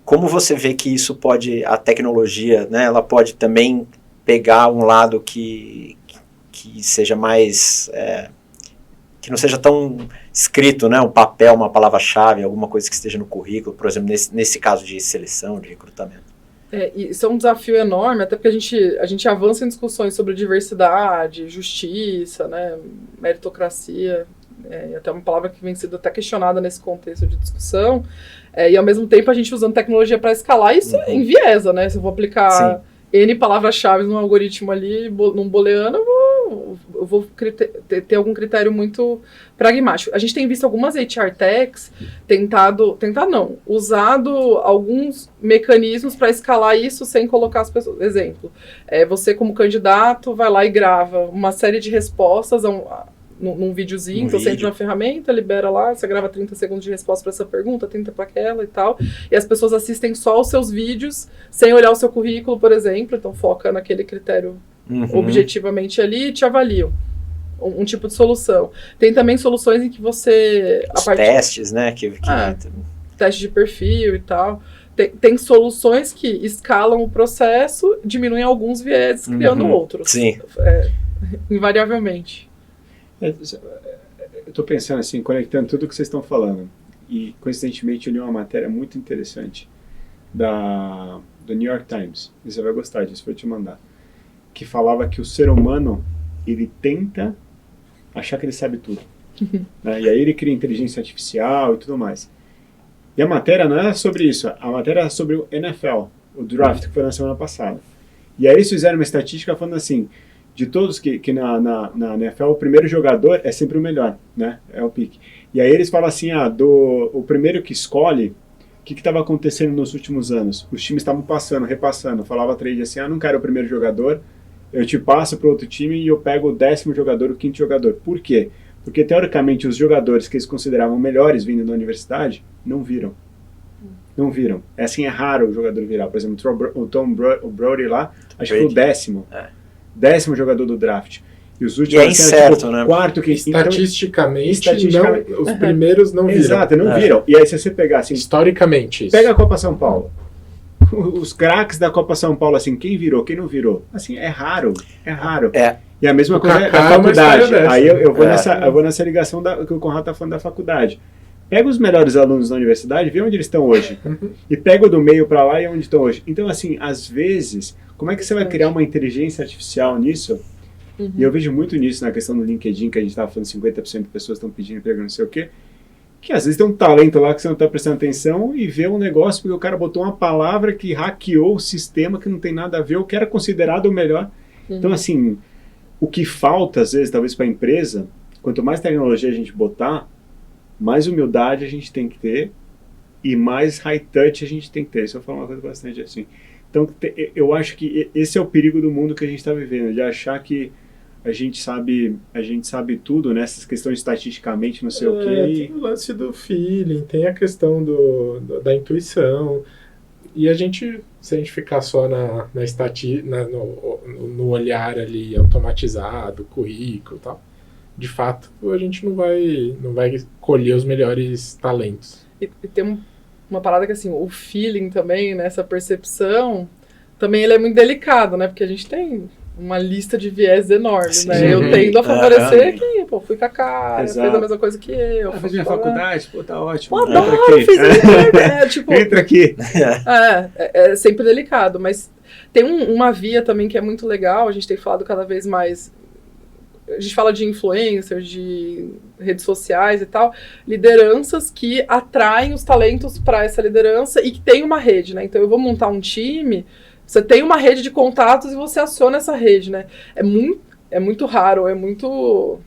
como você vê que isso pode... A tecnologia, né, ela pode também pegar um lado que seja mais... que não seja tão escrito, né, um papel, uma palavra-chave, alguma coisa que esteja no currículo, por exemplo, nesse caso de seleção, de recrutamento. Isso é um desafio enorme, até porque a gente avança em discussões sobre diversidade, justiça, né, meritocracia, até uma palavra que vem sendo até questionada nesse contexto de discussão, e ao mesmo tempo a gente usando tecnologia para escalar, isso enviesa, né, se eu vou aplicar N palavras-chave num algoritmo ali, num booleano, eu vou ter algum critério muito pragmático. A gente tem visto algumas HR Techs usado alguns mecanismos para escalar isso sem colocar as pessoas. Exemplo, você como candidato vai lá e grava uma série de respostas num videozinho, então você entra na ferramenta, libera lá, você grava 30 segundos de resposta para essa pergunta, 30 para aquela e tal, e as pessoas assistem só os seus vídeos, sem olhar o seu currículo, por exemplo, então foca naquele critério objetivamente ali e te avaliam. Um tipo de solução. Tem também soluções em que você... testes, né? Teste de perfil e tal. Tem soluções que escalam o processo, diminuem alguns vieses, criando outros. Sim. Invariavelmente. Eu estou pensando assim, conectando tudo o que vocês estão falando. E, coincidentemente, eu li uma matéria muito interessante do New York Times. E você vai gostar disso, vou te mandar. Que falava que o ser humano, ele tenta achar que ele sabe tudo. Né? E aí ele cria inteligência artificial e tudo mais. E a matéria não é sobre isso. A matéria é sobre o NFL, o draft, que foi na semana passada. E aí eles fizeram uma estatística falando assim, de todos que na NFL, o primeiro jogador é sempre o melhor, né? É o pick. E aí eles falam assim, o primeiro que escolhe, o que estava acontecendo nos últimos anos? Os times estavam repassando. Falava a trade assim, não quero o primeiro jogador, eu te passo para outro time e eu pego o 10º jogador, o 5º jogador. Por quê? Porque, teoricamente, os jogadores que eles consideravam melhores vindo da universidade, não viram. Não viram. Assim, é raro o jogador virar. Por exemplo, o Tom Brody lá, acho que foi o 10º. 10º jogador do draft. E os últimos é incerto, né? quarto que Estatisticamente, não, os primeiros não viram. Exato, não viram. E aí se você pegar assim, Historicamente isso. pega a Copa São Paulo. Os craques da Copa São Paulo, assim, quem virou, quem não virou? Assim, é raro. E a mesma coisa Kaká da é uma história faculdade. dessa. Aí eu vou nessa ligação que o Conrado tá falando da faculdade. Pega os melhores alunos da universidade, vê onde eles estão hoje. E pega o do meio para lá e onde estão hoje. Então, assim, às vezes, como é que você vai criar uma inteligência artificial nisso? E eu vejo muito nisso na questão do LinkedIn, que a gente estava falando 50% de pessoas estão pedindo emprego, não sei o quê. Que às vezes tem um talento lá que você não está prestando atenção e vê um negócio porque o cara botou uma palavra que hackeou o sistema que não tem nada a ver, ou que era considerado o melhor. Então, assim, o que falta, às vezes, talvez para a empresa, quanto mais tecnologia a gente botar, mais humildade a gente tem que ter e mais high touch a gente tem que ter. Isso eu falo uma coisa bastante assim. Então, eu acho que esse é o perigo do mundo que a gente está vivendo, de achar que a gente sabe tudo, né? Essas questões estatisticamente, não sei o quê. Tem o lance do feeling, tem a questão da intuição. E a gente, se a gente ficar só no olhar ali automatizado, currículo e tal, de fato, a gente não vai colher os melhores talentos. E tem uma parada que, assim, o feeling também, né, essa percepção, também ele é muito delicado, né? Porque a gente tem uma lista de viés enormes, né? Eu tendo a favorecer quem, pô, fui com a cara, fez a mesma coisa que eu. Fiz minha faculdade, pô, tá ótimo. Pô, adoro, fiz tipo, entra aqui. É sempre delicado, mas tem uma via também que é muito legal, a gente tem falado cada vez mais, a gente fala de influencers, de redes sociais e tal, lideranças que atraem os talentos para essa liderança e que tem uma rede, né? Então eu vou montar um time, você tem uma rede de contatos e você aciona essa rede, né? É muito raro, é muito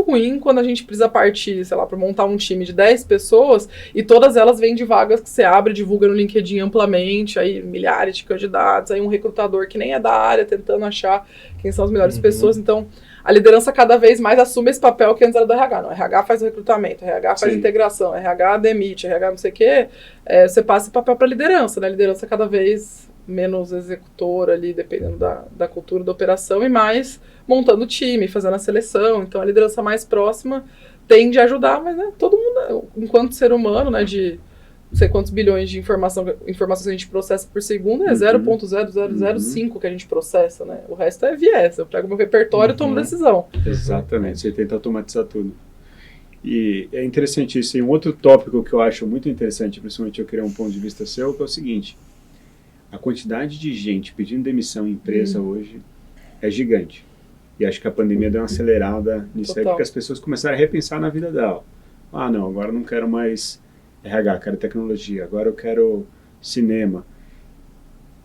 ruim quando a gente precisa partir, sei lá, para montar um time de 10 pessoas e todas elas vêm de vagas que você abre, divulga no LinkedIn amplamente, aí milhares de candidatos, aí um recrutador que nem é da área tentando achar quem são as melhores pessoas. Então, a liderança cada vez mais assume esse papel que antes era do RH. Não, RH faz o recrutamento, RH faz a integração, RH demite, RH não sei o quê. Você passa esse papel para a liderança, né? A liderança cada vez menos executora ali, dependendo da cultura da operação, e mais montando o time, fazendo a seleção. Então, a liderança mais próxima tende a ajudar, mas, né, todo mundo, enquanto ser humano, né, de não sei quantos bilhões de informações que a gente processa por segundo, é 0.0005 que a gente processa, né? O resto é viés. Eu pego meu repertório e tomo decisão. Exatamente, você tenta automatizar tudo. E é interessante isso. E um outro tópico que eu acho muito interessante, principalmente eu queria um ponto de vista seu, que é o seguinte: a quantidade de gente pedindo demissão em empresa hoje é gigante. E acho que a pandemia deu uma acelerada nisso aí, porque as pessoas começaram a repensar na vida dela. Ah, não, agora eu não quero mais RH, quero tecnologia, agora eu quero cinema.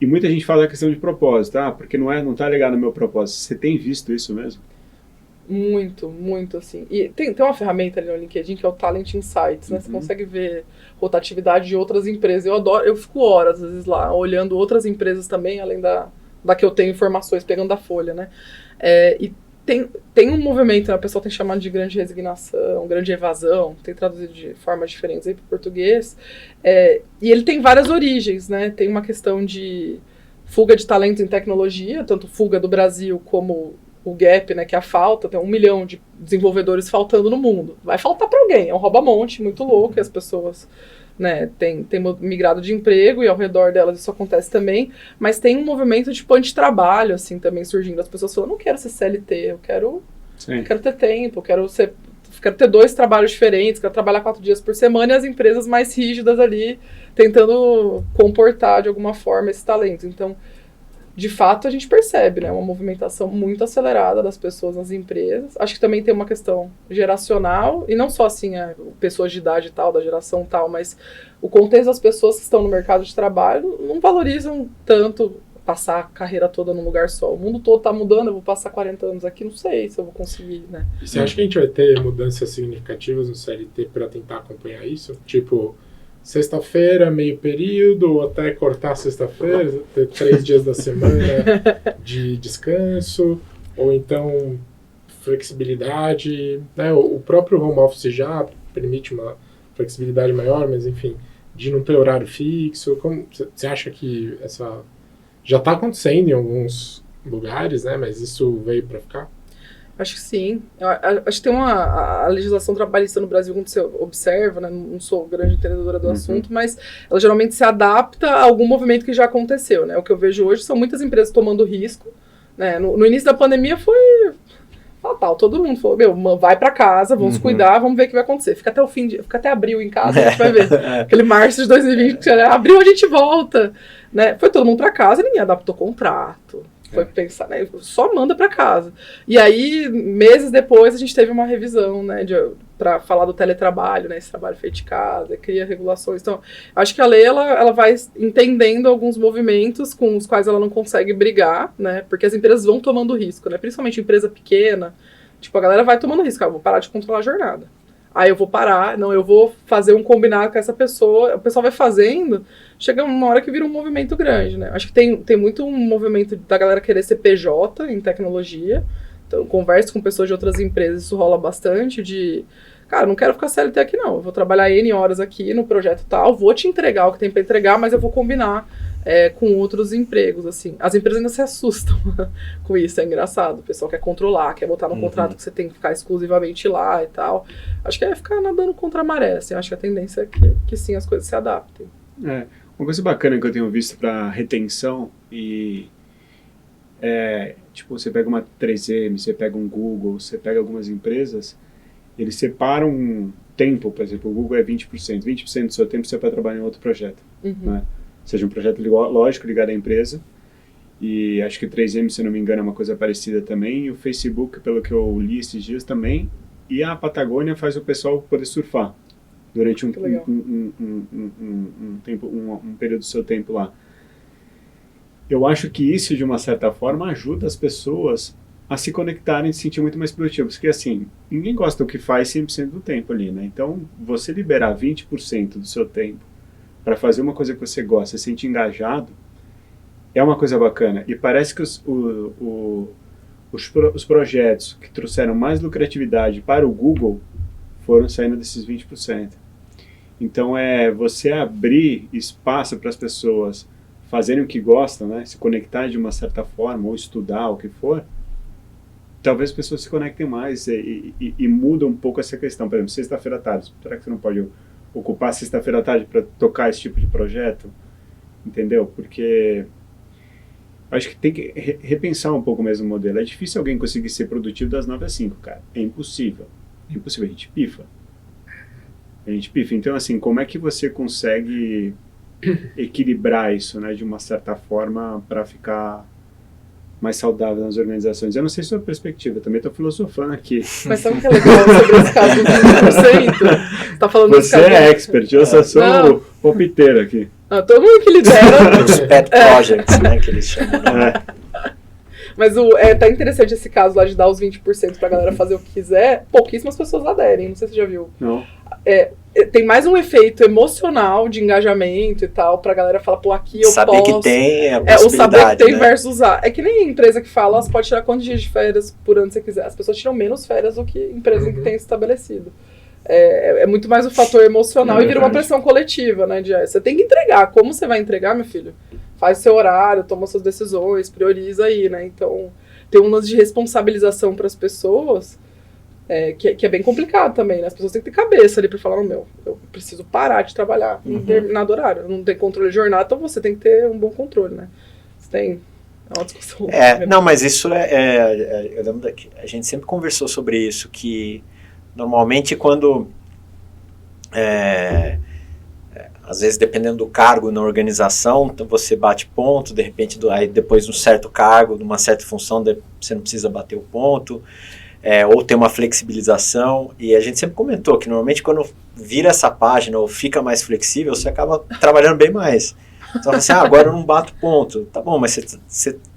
E muita gente fala da questão de propósito, porque não tá ligado no meu propósito. Você tem visto isso mesmo? Muito, muito, assim. E tem uma ferramenta ali no LinkedIn que é o Talent Insights, né? Você consegue ver rotatividade de outras empresas. Eu fico horas, às vezes, lá, olhando outras empresas também, além da que eu tenho informações, pegando da Folha, né? E tem um movimento, né? O pessoal tem chamado de grande resignação, grande evasão, tem traduzido de formas diferentes aí para o português. E ele tem várias origens, né? Tem uma questão de fuga de talentos em tecnologia, tanto fuga do Brasil como o gap, né, que é a falta, tem 1 milhão de desenvolvedores faltando no mundo. Vai faltar para alguém, é um rouba-monte muito louco, e as pessoas, né, têm migrado de emprego, e ao redor delas isso acontece também, mas tem um movimento tipo antitrabalho, assim, também surgindo. As pessoas falam, não quero ser CLT, eu quero ter tempo, quero ter 2 trabalhos diferentes, quero trabalhar 4 dias por semana, e as empresas mais rígidas ali, tentando comportar de alguma forma esse talento. Então, de fato, a gente percebe, né, uma movimentação muito acelerada das pessoas nas empresas. Acho que também tem uma questão geracional, e não só assim, pessoas de idade tal, da geração tal, mas o contexto das pessoas que estão no mercado de trabalho não valorizam tanto passar a carreira toda num lugar só. O mundo todo está mudando, eu vou passar 40 anos aqui, não sei se eu vou conseguir, né? E você acha que a gente vai ter mudanças significativas no CLT para tentar acompanhar isso? Tipo, sexta-feira, meio período, ou até cortar sexta-feira, ter 3 dias da semana de descanso, ou então flexibilidade, né? O próprio home office já permite uma flexibilidade maior, mas enfim, de não ter horário fixo. Como você acha que essa já está acontecendo em alguns lugares, né? Mas isso veio para ficar? Acho que sim. Acho que tem a legislação trabalhista no Brasil, quando você observa, né, não sou grande entendedora do assunto, mas ela geralmente se adapta a algum movimento que já aconteceu, né? O que eu vejo hoje são muitas empresas tomando risco, né? No início da pandemia foi fatal, todo mundo falou, vai pra casa, vamos cuidar, vamos ver o que vai acontecer. Fica até abril em casa, a gente vai ver. Aquele março de 2020, abril a gente volta, né? Foi todo mundo pra casa, ninguém adaptou contrato. Foi pensar, né? Só manda pra casa. E aí, meses depois, a gente teve uma revisão, né? Pra falar do teletrabalho, né? Esse trabalho feito de casa, cria regulações. Então, acho que a lei, ela vai entendendo alguns movimentos com os quais ela não consegue brigar, né? Porque as empresas vão tomando risco, né? Principalmente empresa pequena. Tipo, a galera vai tomando risco. Vou parar de controlar a jornada. Aí eu vou parar, não, eu vou fazer um combinado com essa pessoa, o pessoal vai fazendo, chega uma hora que vira um movimento grande, né? Acho que tem muito um movimento da galera querer ser PJ em tecnologia, então eu converso com pessoas de outras empresas, isso rola bastante, cara, não quero ficar CLT aqui não, eu vou trabalhar N horas aqui no projeto tal, vou te entregar o que tem pra entregar, mas eu vou combinar com outros empregos, assim. As empresas ainda se assustam com isso, é engraçado. O pessoal quer controlar, quer botar no contrato que você tem que ficar exclusivamente lá e tal. Acho que é ficar nadando contra a maré, assim. Acho que a tendência é que sim, as coisas se adaptem. Uma coisa bacana que eu tenho visto para retenção tipo, você pega uma 3M, você pega um Google, você pega algumas empresas, eles separam um tempo, por exemplo, o Google é 20%. 20% do seu tempo você vai trabalhar em outro projeto, né? Seja um projeto lógico ligado à empresa, e acho que 3M, se não me engano, é uma coisa parecida também, e o Facebook, pelo que eu li esses dias também, e a Patagônia faz o pessoal poder surfar durante um período do seu tempo lá. Eu acho que isso, de uma certa forma, ajuda as pessoas a se conectarem e se sentir muito mais produtivos, porque assim, ninguém gosta do que faz 100% do tempo ali, né? Então, você liberar 20% do seu tempo para fazer uma coisa que você gosta, se sentir engajado, é uma coisa bacana. E parece que os projetos que trouxeram mais lucratividade para o Google foram saindo desses 20%. Então, você abrir espaço para as pessoas fazerem o que gostam, né? Se conectar de uma certa forma, ou estudar, o que for, talvez as pessoas se conectem mais e muda um pouco essa questão. Por exemplo, sexta-feira à tarde, será que você não pode ocupar sexta-feira à tarde para tocar esse tipo de projeto? Entendeu? Porque acho que tem que repensar um pouco mesmo o modelo. É difícil alguém conseguir ser produtivo das 9 às 5, cara. É impossível. É impossível. A gente pifa. Então, assim, como é que você consegue equilibrar isso, né, de uma certa forma, para ficar mais saudável nas organizações? Eu não sei sua perspectiva, também estou filosofando aqui. Mas sabe o que é legal sobre esse caso do 20%? Tá falando você é expert, eu só sou o palpiteiro aqui. Todo mundo que lidera... Os pet projects, né, que eles chamam. Mas tá interessante esse caso lá de dar os 20% pra galera fazer o que quiser. Pouquíssimas pessoas aderem, não sei se você já viu. Não. Tem mais um efeito emocional de engajamento e tal, pra galera falar, pô, aqui eu saber posso... que tem a possibilidade, o saber que tem, né? versus usar. É que nem empresa que fala, você pode tirar quantos dias de férias por ano você quiser. As pessoas tiram menos férias do que empresa que tem estabelecido. É muito mais o fator emocional e vira uma pressão coletiva, né? Você tem que entregar. Como você vai entregar, meu filho? Faz seu horário, toma suas decisões, prioriza aí, né? Então, tem um lance de responsabilização para as pessoas que é bem complicado também, né? As pessoas têm que ter cabeça ali para falar, eu preciso parar de trabalhar em determinado horário. Eu não tenho controle de jornada, então você tem que ter um bom controle, né? Você tem... É uma discussão. Não, mas isso eu lembro que a gente sempre conversou sobre isso, que normalmente quando... às vezes, dependendo do cargo na organização, então você bate ponto, de repente, aí depois de um certo cargo, de uma certa função, você não precisa bater o ponto, ou tem uma flexibilização, e a gente sempre comentou que normalmente quando vira essa página ou fica mais flexível, você acaba trabalhando bem mais. Então, assim, agora eu não bato ponto. Tá bom, mas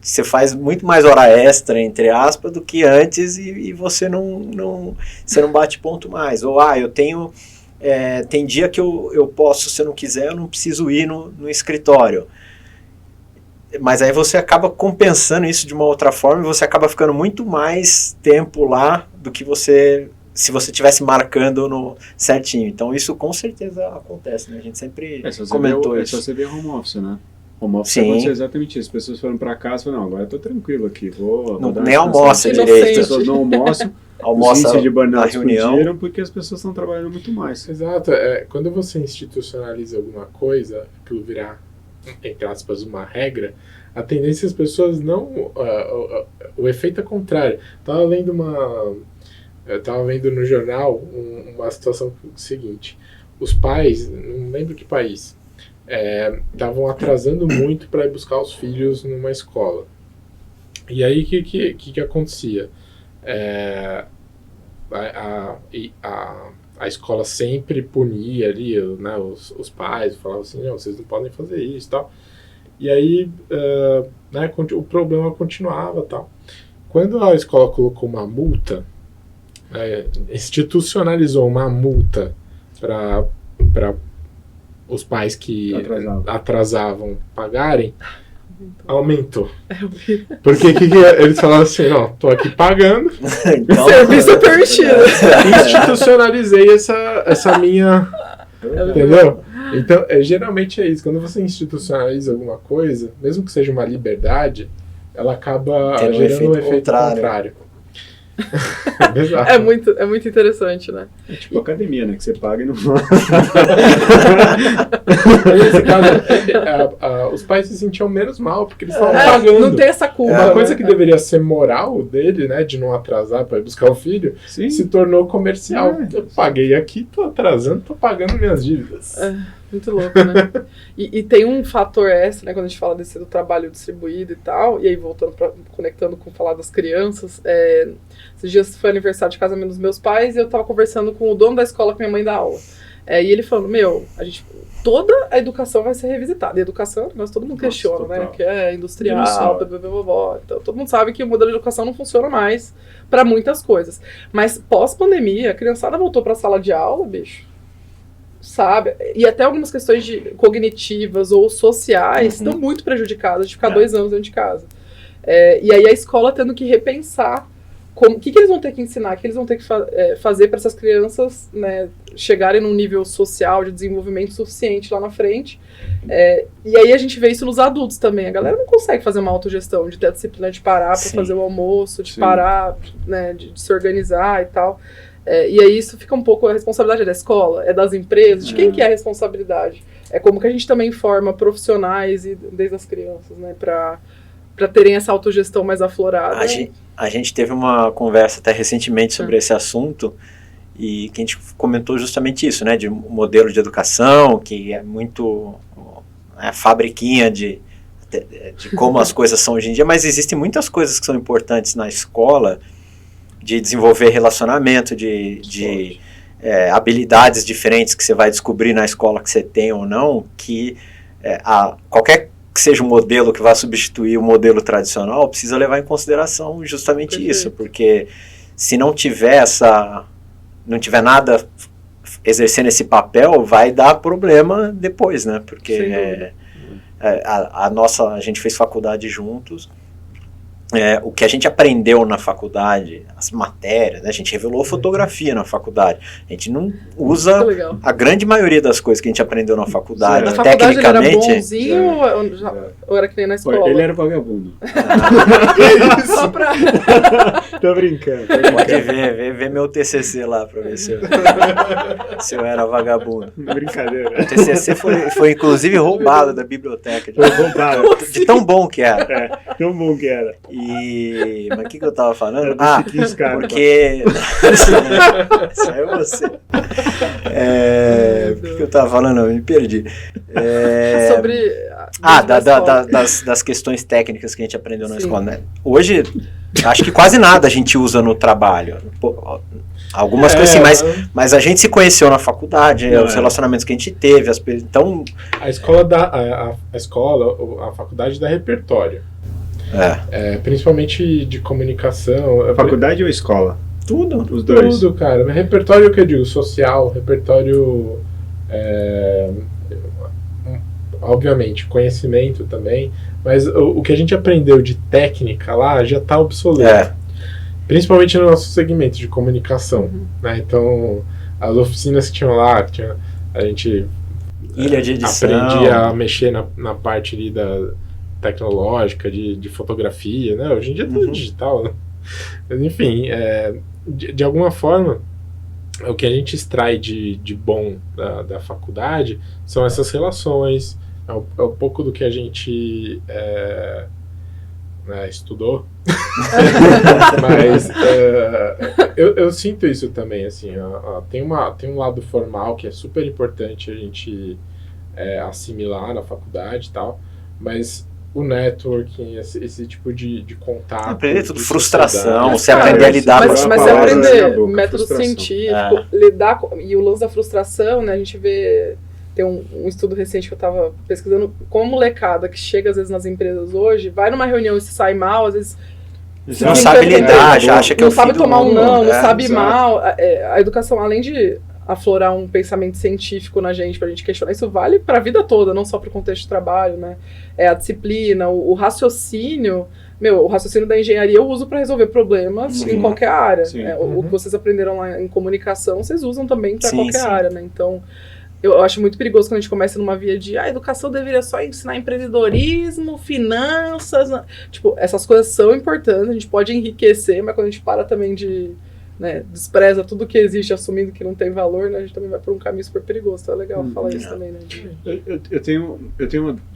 você faz muito mais hora extra, entre aspas, do que antes, e você você não bate ponto mais. Ou, eu tenho... tem dia que eu posso, se eu não quiser, eu não preciso ir no escritório. Mas aí você acaba compensando isso de uma outra forma e você acaba ficando muito mais tempo lá do que se você estivesse marcando certinho. Então isso com certeza acontece, né? A gente sempre comentou isso. É só você ver home office, né? Home office Sim. aconteceu exatamente isso. As pessoas foram para casa e falaram, não, agora eu tô tranquilo aqui, vou dar Nem uma almoça descansada. direito. As pessoas não almoçam, os Almoça índices de na burnout reunião. explodiram porque as pessoas estão trabalhando muito mais. Exato. Quando você institucionaliza alguma coisa, aquilo virar, entre aspas, uma regra, a tendência é as pessoas não... o efeito é contrário. Eu tava vendo no jornal uma situação seguinte. Os pais, não lembro que país, estavam atrasando muito para ir buscar os filhos numa escola. E aí, o que acontecia? A escola sempre punia ali, né, os pais, falavam assim, não, vocês não podem fazer isso e tal. E aí, né, o problema continuava e tal. Quando a escola colocou uma multa, institucionalizou uma multa para os pais que atrasavam pagarem, aumentou. Porque eles falavam assim, não, tô aqui pagando, Então, Serviço permitido. institucionalizei essa minha... Entendeu? Então, geralmente é isso. Quando você institucionaliza alguma coisa, mesmo que seja uma liberdade, ela acaba Tem um gerando um efeito efeito contrário. Exato. É muito interessante, né? É tipo academia, né? Que você paga e não... Nesse caso, os pais se sentiam menos mal, porque eles estavam pagando. Não tem essa culpa. Uma né? coisa que deveria ser moral dele, né, de não atrasar para ir buscar o filho, Sim. se tornou comercial. Eu paguei aqui, tô atrasando, tô pagando minhas dívidas. Muito louco, né? E tem um fator extra, né, quando a gente fala do trabalho distribuído e tal, e aí conectando com falar das crianças, esses dias foi aniversário de casamento dos meus pais, e eu tava conversando com o dono da escola, com minha mãe da aula. E ele falando, toda a educação vai ser revisitada. E educação, nós todo mundo questiona, né? Que é industrial, então todo mundo sabe que o modelo de educação não funciona mais para muitas coisas. Mas pós-pandemia, a criançada voltou pra sala de aula, bicho. Sabe? E até algumas questões cognitivas ou sociais estão muito prejudicadas de ficar 2 anos dentro de casa. E aí a escola tendo que repensar o que eles vão ter que ensinar, o que eles vão ter que fazer para essas crianças, né, chegarem num nível social de desenvolvimento suficiente lá na frente. E aí a gente vê isso nos adultos também. A galera não consegue fazer uma autogestão, de ter a disciplina de parar para fazer o almoço, de parar, né, de se organizar e tal. E aí isso fica um pouco, a responsabilidade é da escola, é das empresas, de quem que é a responsabilidade? É como que a gente também forma profissionais desde as crianças, né, para terem essa autogestão mais aflorada. A gente teve uma conversa até recentemente sobre esse assunto, e que a gente comentou justamente isso, né, de um modelo de educação que é muito fabriquinha de como as coisas são hoje em dia, mas existem muitas coisas que são importantes na escola, de desenvolver relacionamento, de habilidades diferentes que você vai descobrir na escola que você tem ou não, que qualquer que seja um modelo que vai substituir o modelo tradicional, precisa levar em consideração justamente isso, porque se não tiver nada exercendo esse papel, vai dar problema depois, né? Porque a gente fez faculdade juntos. O que a gente aprendeu na faculdade, as matérias, né? A gente revelou fotografia na faculdade. A gente não usa a grande maioria das coisas que a gente aprendeu na faculdade. Na faculdade tecnicamente, ele era bonzinho ou era que nem na escola? Ele era vagabundo. Só pra... Tô brincando. Pode ver meu TCC lá pra ver se eu era vagabundo. Brincadeira. O TCC foi inclusive roubado da biblioteca. Foi roubado. De tão bom que era. Tão bom que era. Mas o que eu tava falando? Porque... Isso é você. O que eu tava falando? Eu me perdi. Sobre... Das questões técnicas que a gente aprendeu na escola, né? Hoje, acho que quase nada a gente usa no trabalho. Algumas coisas assim, mas a gente se conheceu na faculdade, os relacionamentos que a gente teve, então... A faculdade dá repertório. Principalmente de comunicação. Faculdade ou escola? Tudo. Os dois. Tudo, cara. Repertório que eu digo, social, repertório... obviamente, conhecimento também, mas o que a gente aprendeu de técnica lá já está obsoleto. Principalmente no nosso segmento de comunicação, né? Então, as oficinas que tinham lá, a gente ilha de edição. Aprendi a mexer na parte ali da tecnológica, de fotografia, né? Hoje em dia é tudo digital, né? Mas, enfim, de alguma forma, o que a gente extrai de bom da faculdade são essas relações, é um pouco do que a gente estudou. Mas eu sinto isso também, assim, tem um lado formal que é super importante a gente assimilar na faculdade e tal, mas o networking, esse tipo de contato. Aprender tudo, frustração, Mas, você aprender a lidar com as Mas palavras. aprender método científico, lidar com, e o lance da frustração, né? A gente vê, tem um estudo recente que eu tava pesquisando, como molecada que chega às vezes nas empresas hoje, vai numa reunião e se sai mal, às vezes Não sabe lidar, já acha que é o não sabe fim do tomar um mundo. não sabe exato. mal. A educação, além de aflorar um pensamento científico na gente, pra gente questionar, isso vale pra vida toda, não só pro contexto de trabalho, né? A disciplina, o raciocínio. O raciocínio da engenharia eu uso para resolver problemas em qualquer área. O que vocês aprenderam lá em comunicação, vocês usam também para qualquer área, né? Então, eu acho muito perigoso quando a gente começa numa via de a educação deveria só ensinar empreendedorismo, finanças. Tipo, essas coisas são importantes, a gente pode enriquecer, mas quando a gente para também de... Né, despreza tudo que existe, assumindo que não tem valor, né, a gente também vai por um caminho super perigoso. Então é legal falar isso também, né? Eu tenho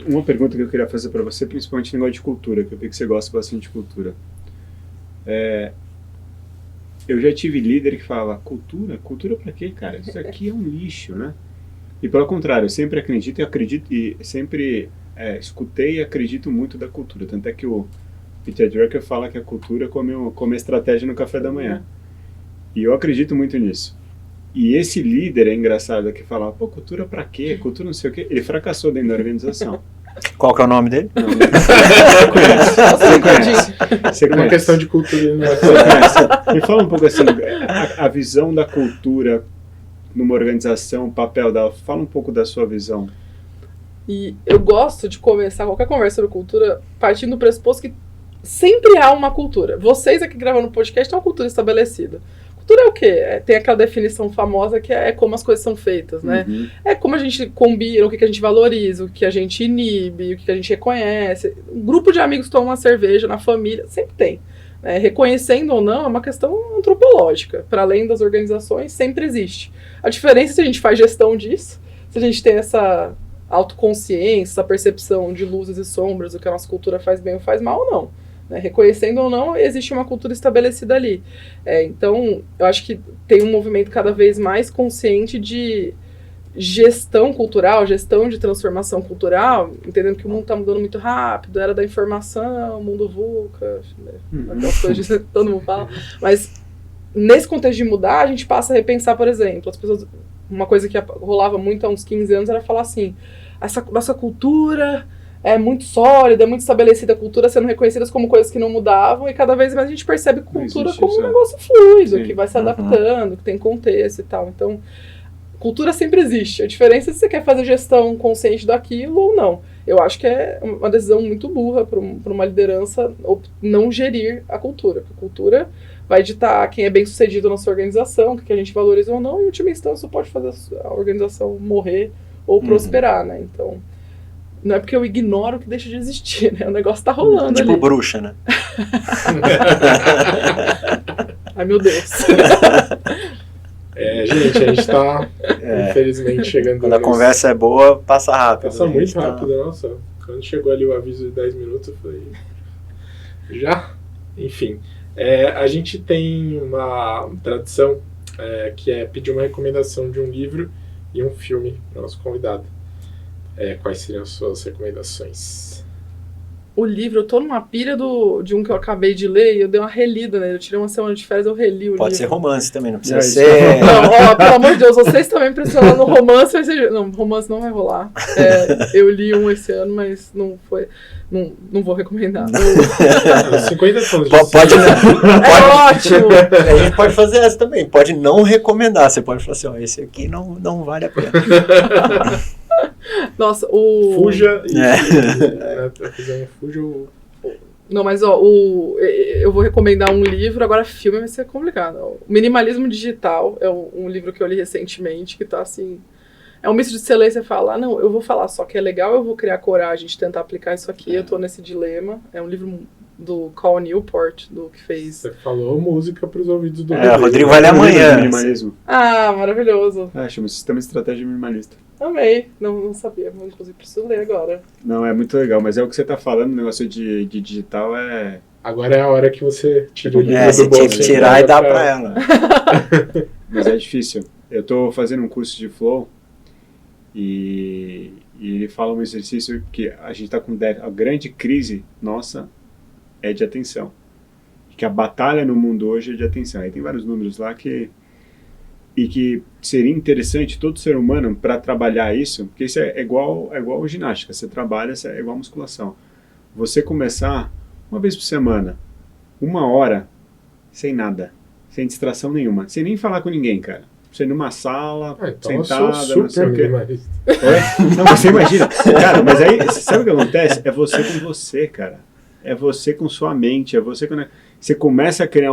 uma pergunta que eu queria fazer para você, principalmente no negócio de cultura, que eu vi que você gosta bastante de cultura. Eu já tive líder que falava, cultura pra quê, cara? Isso aqui é um lixo, né? E pelo contrário, eu sempre acredito e sempre escutei e acredito muito da cultura. Tanto é que o Peter Drucker fala que a cultura come estratégia no café da manhã. E eu acredito muito nisso. E esse líder é engraçado que falava, cultura pra quê? Cultura não sei o quê. Ele fracassou dentro da organização. Qual que é o nome dele? Não, você conhece. É uma questão de cultura. Né? Me fala um pouco assim, a visão da cultura numa organização, o papel dela. Fala um pouco da sua visão. E eu gosto de começar qualquer conversa sobre cultura partindo do pressuposto que sempre há uma cultura. Vocês aqui gravando o podcast têm uma cultura estabelecida. Cultura é o quê? Tem aquela definição famosa que é como as coisas são feitas, né? É como a gente combina, o que a gente valoriza, o que a gente inibe, o que a gente reconhece. Um grupo de amigos toma uma cerveja na família, sempre tem. Reconhecendo ou não, é uma questão antropológica. Para além das organizações, sempre existe. A diferença é se a gente faz gestão disso, se a gente tem essa autoconsciência, essa percepção de luzes e sombras, o que a nossa cultura faz bem ou faz mal ou não. Reconhecendo ou não, existe uma cultura estabelecida ali. Então, eu acho que tem um movimento cada vez mais consciente de gestão cultural, gestão de transformação cultural, entendendo que o mundo está mudando muito rápido, era da informação, mundo VUCA, aquelas coisas que todo mundo fala. Mas, nesse contexto de mudar, a gente passa a repensar, por exemplo, as pessoas... Uma coisa que rolava muito há uns 15 anos era falar assim, essa nossa cultura é muito sólida, é muito estabelecida, a cultura sendo reconhecidas como coisas que não mudavam, e cada vez mais a gente percebe cultura como um negócio fluido, que vai se adaptando, que tem contexto e tal. Então, cultura sempre existe. A diferença é se você quer fazer gestão consciente daquilo ou não. Eu acho que é uma decisão muito burra para uma liderança não gerir a cultura. Porque a cultura vai ditar quem é bem sucedido na sua organização, o que a gente valoriza ou não, e em última instância pode fazer a organização morrer ou prosperar, né? Então, não é porque eu ignoro que deixa de existir, né? O negócio tá rolando tipo ali. bruxa, né? Ai, meu Deus. Gente, a gente tá, infelizmente, chegando... Quando a conversa é boa, passa rápido. Passa muito rápido, nossa. Quando chegou ali o aviso de 10 minutos, eu falei... Já? Enfim. A gente tem uma tradição que é pedir uma recomendação de um livro e um filme para o nosso convidado. Quais seriam as suas recomendações? O livro, eu tô numa pilha de um que eu acabei de ler e eu dei uma relida, né? Eu tirei uma semana de férias, eu reli o livro. Pode ser romance também, não precisa ser... Não, pelo amor de Deus, vocês também pressionando no romance, vai ser... Não, romance não vai rolar. Eu li um esse ano, mas não foi... Não vou recomendar. 50 tons de pode ótimo! A gente pode fazer essa também. Pode não recomendar. Você pode falar assim, esse aqui não vale a pena. Nossa, Fuja fuja o... Não, mas eu vou recomendar um livro, agora filme vai ser complicado. O Minimalismo Digital é um livro que eu li recentemente, que tá assim... É um misto de você ler e você fala, não, eu vou falar só que é legal, eu vou criar coragem de tentar aplicar isso aqui, eu tô nesse dilema. É um livro do Cal Newport, do que fez... Você falou música pros ouvidos do Rodrigo vai ler amanhã. Minimalismo. Ah, maravilhoso. Chama Sistema de Estratégia Minimalista. Amei. Não sabia, mas inclusive preciso ler agora. Não, é muito legal, mas é o que você tá falando, o negócio de digital é... Agora é a hora que você tira o livro do você bolso. tinha que tirar e dar pra ela. Mas é difícil. Eu tô fazendo um curso de Flow e ele fala um exercício que a gente tá com a grande crise nossa é de atenção. Que a batalha no mundo hoje é de atenção. Aí tem vários números lá que seria interessante todo ser humano para trabalhar isso, porque isso é igual ginástica. Você trabalha, é igual musculação. Você começar uma vez por semana, 1 hora, sem nada, sem distração nenhuma, sem nem falar com ninguém, cara. Você numa sala, então sentada, não sei o quê. Não, você imagina. Cara, mas aí, sabe o que acontece? É você com você, cara. É você com sua mente, é você com... Você começa a criar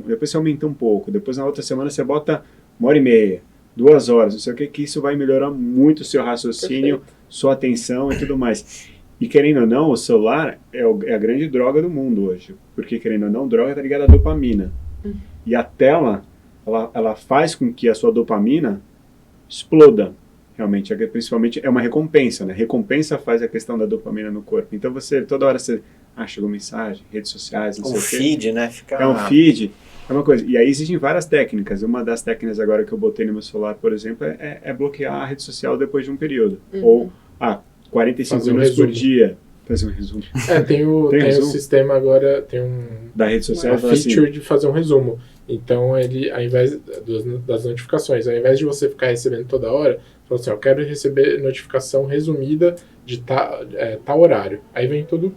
depois você aumenta um pouco, depois na outra semana você bota 1h30, 2 horas, não sei o que isso vai melhorar muito o seu raciocínio, sua atenção e tudo mais. E querendo ou não, o celular é a grande droga do mundo hoje, porque querendo ou não, droga tá ligada à dopamina. E a tela, ela faz com que a sua dopamina exploda. Realmente, principalmente é uma recompensa, né? Recompensa faz a questão da dopamina no corpo. Então toda hora você chegou mensagem, redes sociais, não sei o quê. Feed, né? É um feed, é uma coisa. E aí existem várias técnicas. Uma das técnicas agora que eu botei no meu celular, por exemplo, é bloquear a rede social depois de um período. Ou 45 minutos por dia. Fazer um resumo. Tem o sistema agora, tem da rede social, uma feature de fazer um resumo. Então ele, ao invés das notificações, ao invés de você ficar recebendo toda hora, fala assim, eu quero receber notificação resumida de tal horário. Aí vem tudo.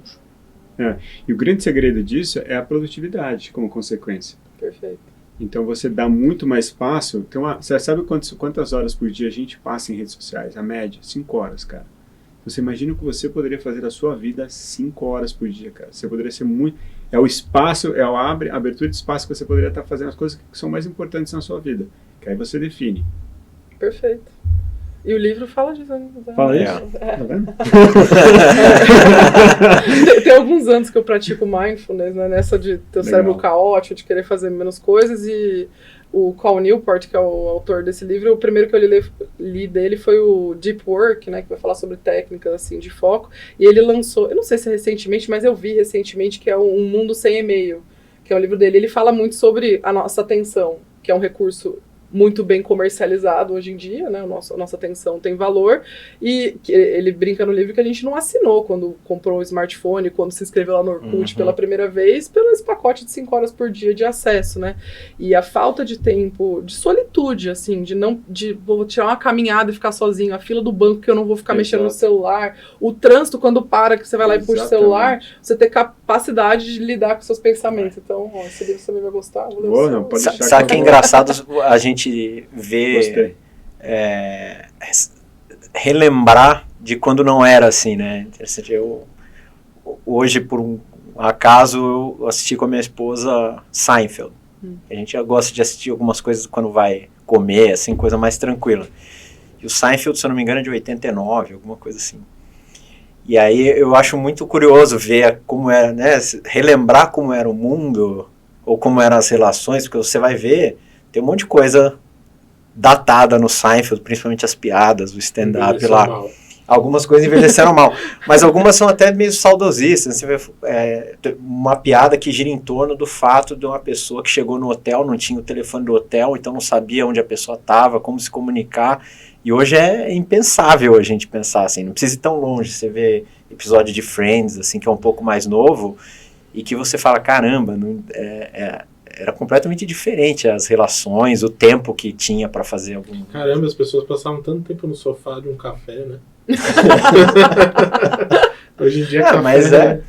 E o grande segredo disso é a produtividade como consequência. Perfeito. Então você dá muito mais espaço. Você sabe quantas horas por dia a gente passa em redes sociais? A média, 5 horas, cara. Você imagina o que você poderia fazer a sua vida 5 horas por dia, cara. Você poderia ser muito... É o espaço, é a abertura de espaço que você poderia estar fazendo as coisas que são mais importantes na sua vida. Que aí você define. Perfeito. E o livro fala disso. Fala isso? Tá vendo? Tem alguns anos que eu pratico mindfulness, né? Nessa de ter o cérebro caótico, de querer fazer menos coisas. E o Cal Newport, que é o autor desse livro, o primeiro que eu li dele foi o Deep Work, né? Que vai falar sobre técnicas assim, de foco. E ele lançou, eu não sei se é recentemente, mas eu vi recentemente, que é Um Mundo Sem E-mail, que é um livro dele. Ele fala muito sobre a nossa atenção, que é um recurso muito bem comercializado hoje em dia, né? A nossa atenção tem valor, e ele brinca no livro que a gente não assinou quando comprou um smartphone, quando se inscreveu lá no Orkut pela primeira vez, pelo esse pacote de 5 horas por dia de acesso, né? E a falta de tempo, de solitude, assim, vou tirar uma caminhada e ficar sozinho, a fila do banco que eu não vou ficar mexendo no celular, o trânsito quando para, que você vai lá e puxa o celular, você ter capacidade de lidar com seus pensamentos. Então, esse livro você também vai gostar. Sabe que é engraçado a gente ver, relembrar de quando não era assim, né? Hoje, por um acaso, eu assisti com a minha esposa Seinfeld. A gente gosta de assistir algumas coisas quando vai comer, assim, coisa mais tranquila. E o Seinfeld, se eu não me engano, é de 89, alguma coisa assim. E aí eu acho muito curioso ver como era, né? Relembrar como era o mundo, ou como eram as relações, porque você vai ver, tem um monte de coisa datada no Seinfeld, principalmente as piadas, o stand-up lá. Mal. Algumas coisas envelheceram mal, mas algumas são até meio saudosistas. Você vê uma piada que gira em torno do fato de uma pessoa que chegou no hotel, não tinha o telefone do hotel, então não sabia onde a pessoa estava, como se comunicar. E hoje é impensável a gente pensar assim, não precisa ir tão longe. Você vê episódio de Friends, assim, que é um pouco mais novo, e que você fala, caramba, era completamente diferente as relações, o tempo que tinha para fazer algum... Caramba, as pessoas passavam tanto tempo no sofá de um café, né? Hoje em dia café, mas é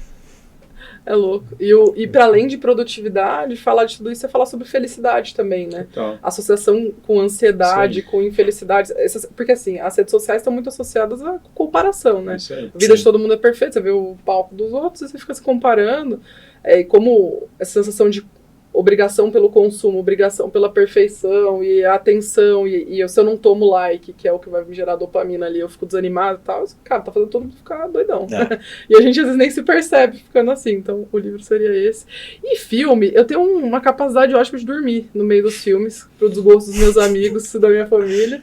louco. E para além de produtividade, falar de tudo isso é falar sobre felicidade também, né? Então, associação com ansiedade, com infelicidade. Porque assim, as redes sociais estão muito associadas à comparação, né? A vida de todo mundo é perfeita, você vê o palco dos outros e você fica se comparando. E como essa sensação de obrigação pelo consumo, obrigação pela perfeição e a atenção, e se eu não tomo like, que é o que vai me gerar dopamina ali, eu fico desanimado e tal, cara, tá fazendo todo mundo ficar doidão. E a gente às vezes nem se percebe ficando assim, então o livro seria esse. E filme, eu tenho uma capacidade ótima de dormir no meio dos filmes, pro desgosto dos meus amigos, da minha família.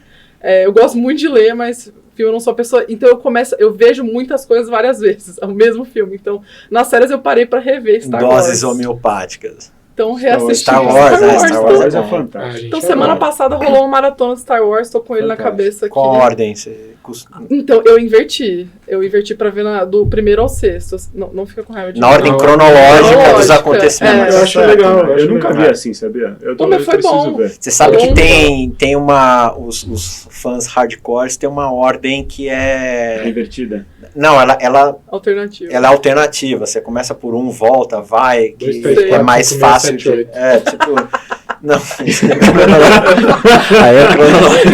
Eu gosto muito de ler, mas filme eu não sou a pessoa, então eu vejo muitas coisas várias vezes, o mesmo filme, então nas séries eu parei pra rever Star Wars. Doses homeopáticas. Então, reassisti Star Wars é fantástico. Então, semana passada rolou uma maratona de Star Wars, tô com ele na cabeça aqui. Qual ordem você costuma? Então, eu inverti pra ver do primeiro ao sexto. Não fica com raiva de Na ordem cronológica dos acontecimentos. Eu acho legal. Eu nunca vi assim, sabia? Eu foi bom. ver. Você sabe que tem os fãs hardcores tem uma ordem que é... invertida. Não, ela alternativa. Ela é alternativa. Você começa por um, volta, vai, que 2, 3, 4, é mais 5, fácil. 6, 7, 8. Tipo... Não, aí é cronológico.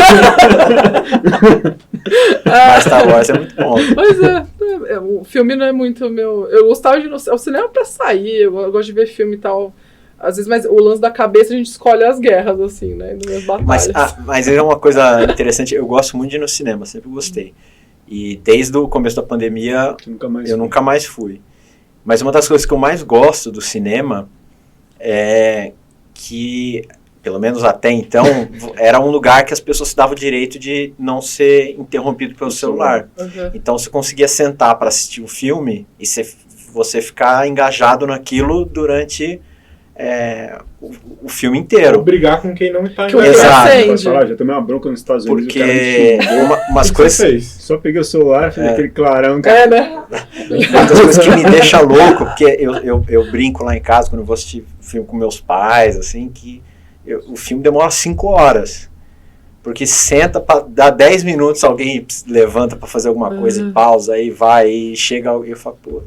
Mas Star Wars é muito bom. Pois o filme não é muito meu... Eu gostava de ir ao cinema pra sair, eu gosto de ver filme e tal... Às vezes, mas o lance da cabeça a gente escolhe as guerras, assim, né? Nas batalhas. Mas é uma coisa interessante, eu gosto muito de ir no cinema, sempre gostei. E desde o começo da pandemia, eu nunca mais fui. Mas uma das coisas que eu mais gosto do cinema é que, pelo menos até então, era um lugar que as pessoas se davam o direito de não ser interrompido pelo celular. Uhum. Então você conseguia sentar para assistir um filme e você ficar engajado naquilo durante o filme inteiro. Ou brigar com quem não está Exato. Já tomei uma bronca nos Estados Unidos. Porque umas coisas... Só peguei o celular, fiz aquele clarão. Né? Uma das coisas que me deixa louco, porque eu brinco lá em casa quando eu vou assistir filme com meus pais, assim, que o filme demora 5 horas. Porque senta para dar 10 minutos, alguém levanta para fazer alguma coisa e pausa, aí vai, e chega alguém e fala, pô...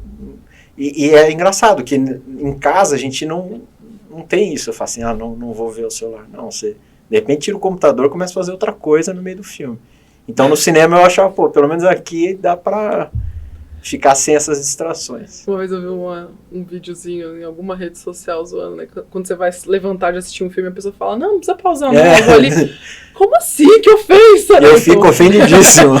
E é engraçado que em casa a gente não tem isso. Eu falo assim, não vou ver o celular. Não, você de repente tira o computador e começa a fazer outra coisa no meio do filme. Então no cinema eu achava, pelo menos aqui dá pra ficar sem essas distrações. Uma vez eu vi um videozinho em alguma rede social zoando, né? Quando você vai levantar de assistir um filme, a pessoa fala, não precisa pausar, não, eu vou ali. Como assim? Que ofensa? Eu fico ofendidíssimo.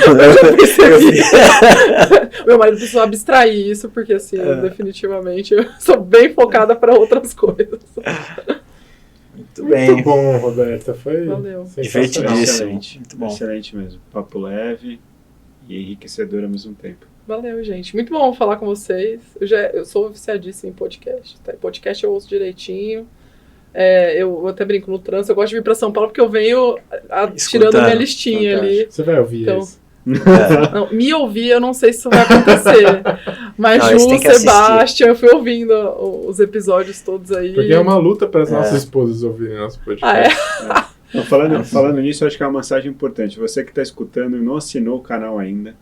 Meu marido precisou abstrair isso, porque assim, definitivamente eu sou bem focada para outras coisas. Muito bem. Muito bom, Roberta. Foi divertidíssimo. Excelente. Muito bom. Excelente mesmo. Papo leve e enriquecedor ao mesmo tempo. Valeu, gente. Muito bom falar com vocês. Eu sou viciadíssima em podcast. Tá? Podcast eu ouço direitinho. Eu até brinco no trânsito. Eu gosto de vir para São Paulo porque eu venho tirando minha listinha ali. Você vai ouvir isso? Não, me ouvir, eu não sei se isso vai acontecer. Mas Ju, Sebastião, eu fui ouvindo os episódios todos aí. Porque é uma luta para as nossas esposas ouvirem nosso podcast. Falando nisso, eu acho que é uma mensagem importante. Você que está escutando e não assinou o canal ainda,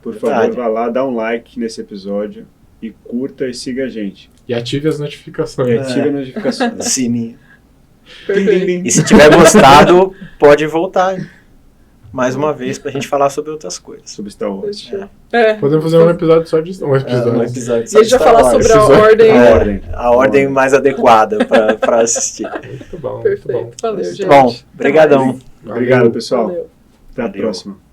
por favor, vá lá, dá um like nesse episódio e curta e siga a gente. E ative as notificações. Ative as notificações. Sininho. Perfeito. E se tiver gostado, pode voltar mais uma vez pra gente falar sobre outras coisas. Sobre Star Wars. Podemos fazer um episódio só de um episódio. E a gente vai falar sobre a ordem mais adequada para assistir. Muito bom. Perfeito. Muito bom. Valeu, gente. Bom, brigadão. Obrigado, pessoal. Valeu. Até a próxima.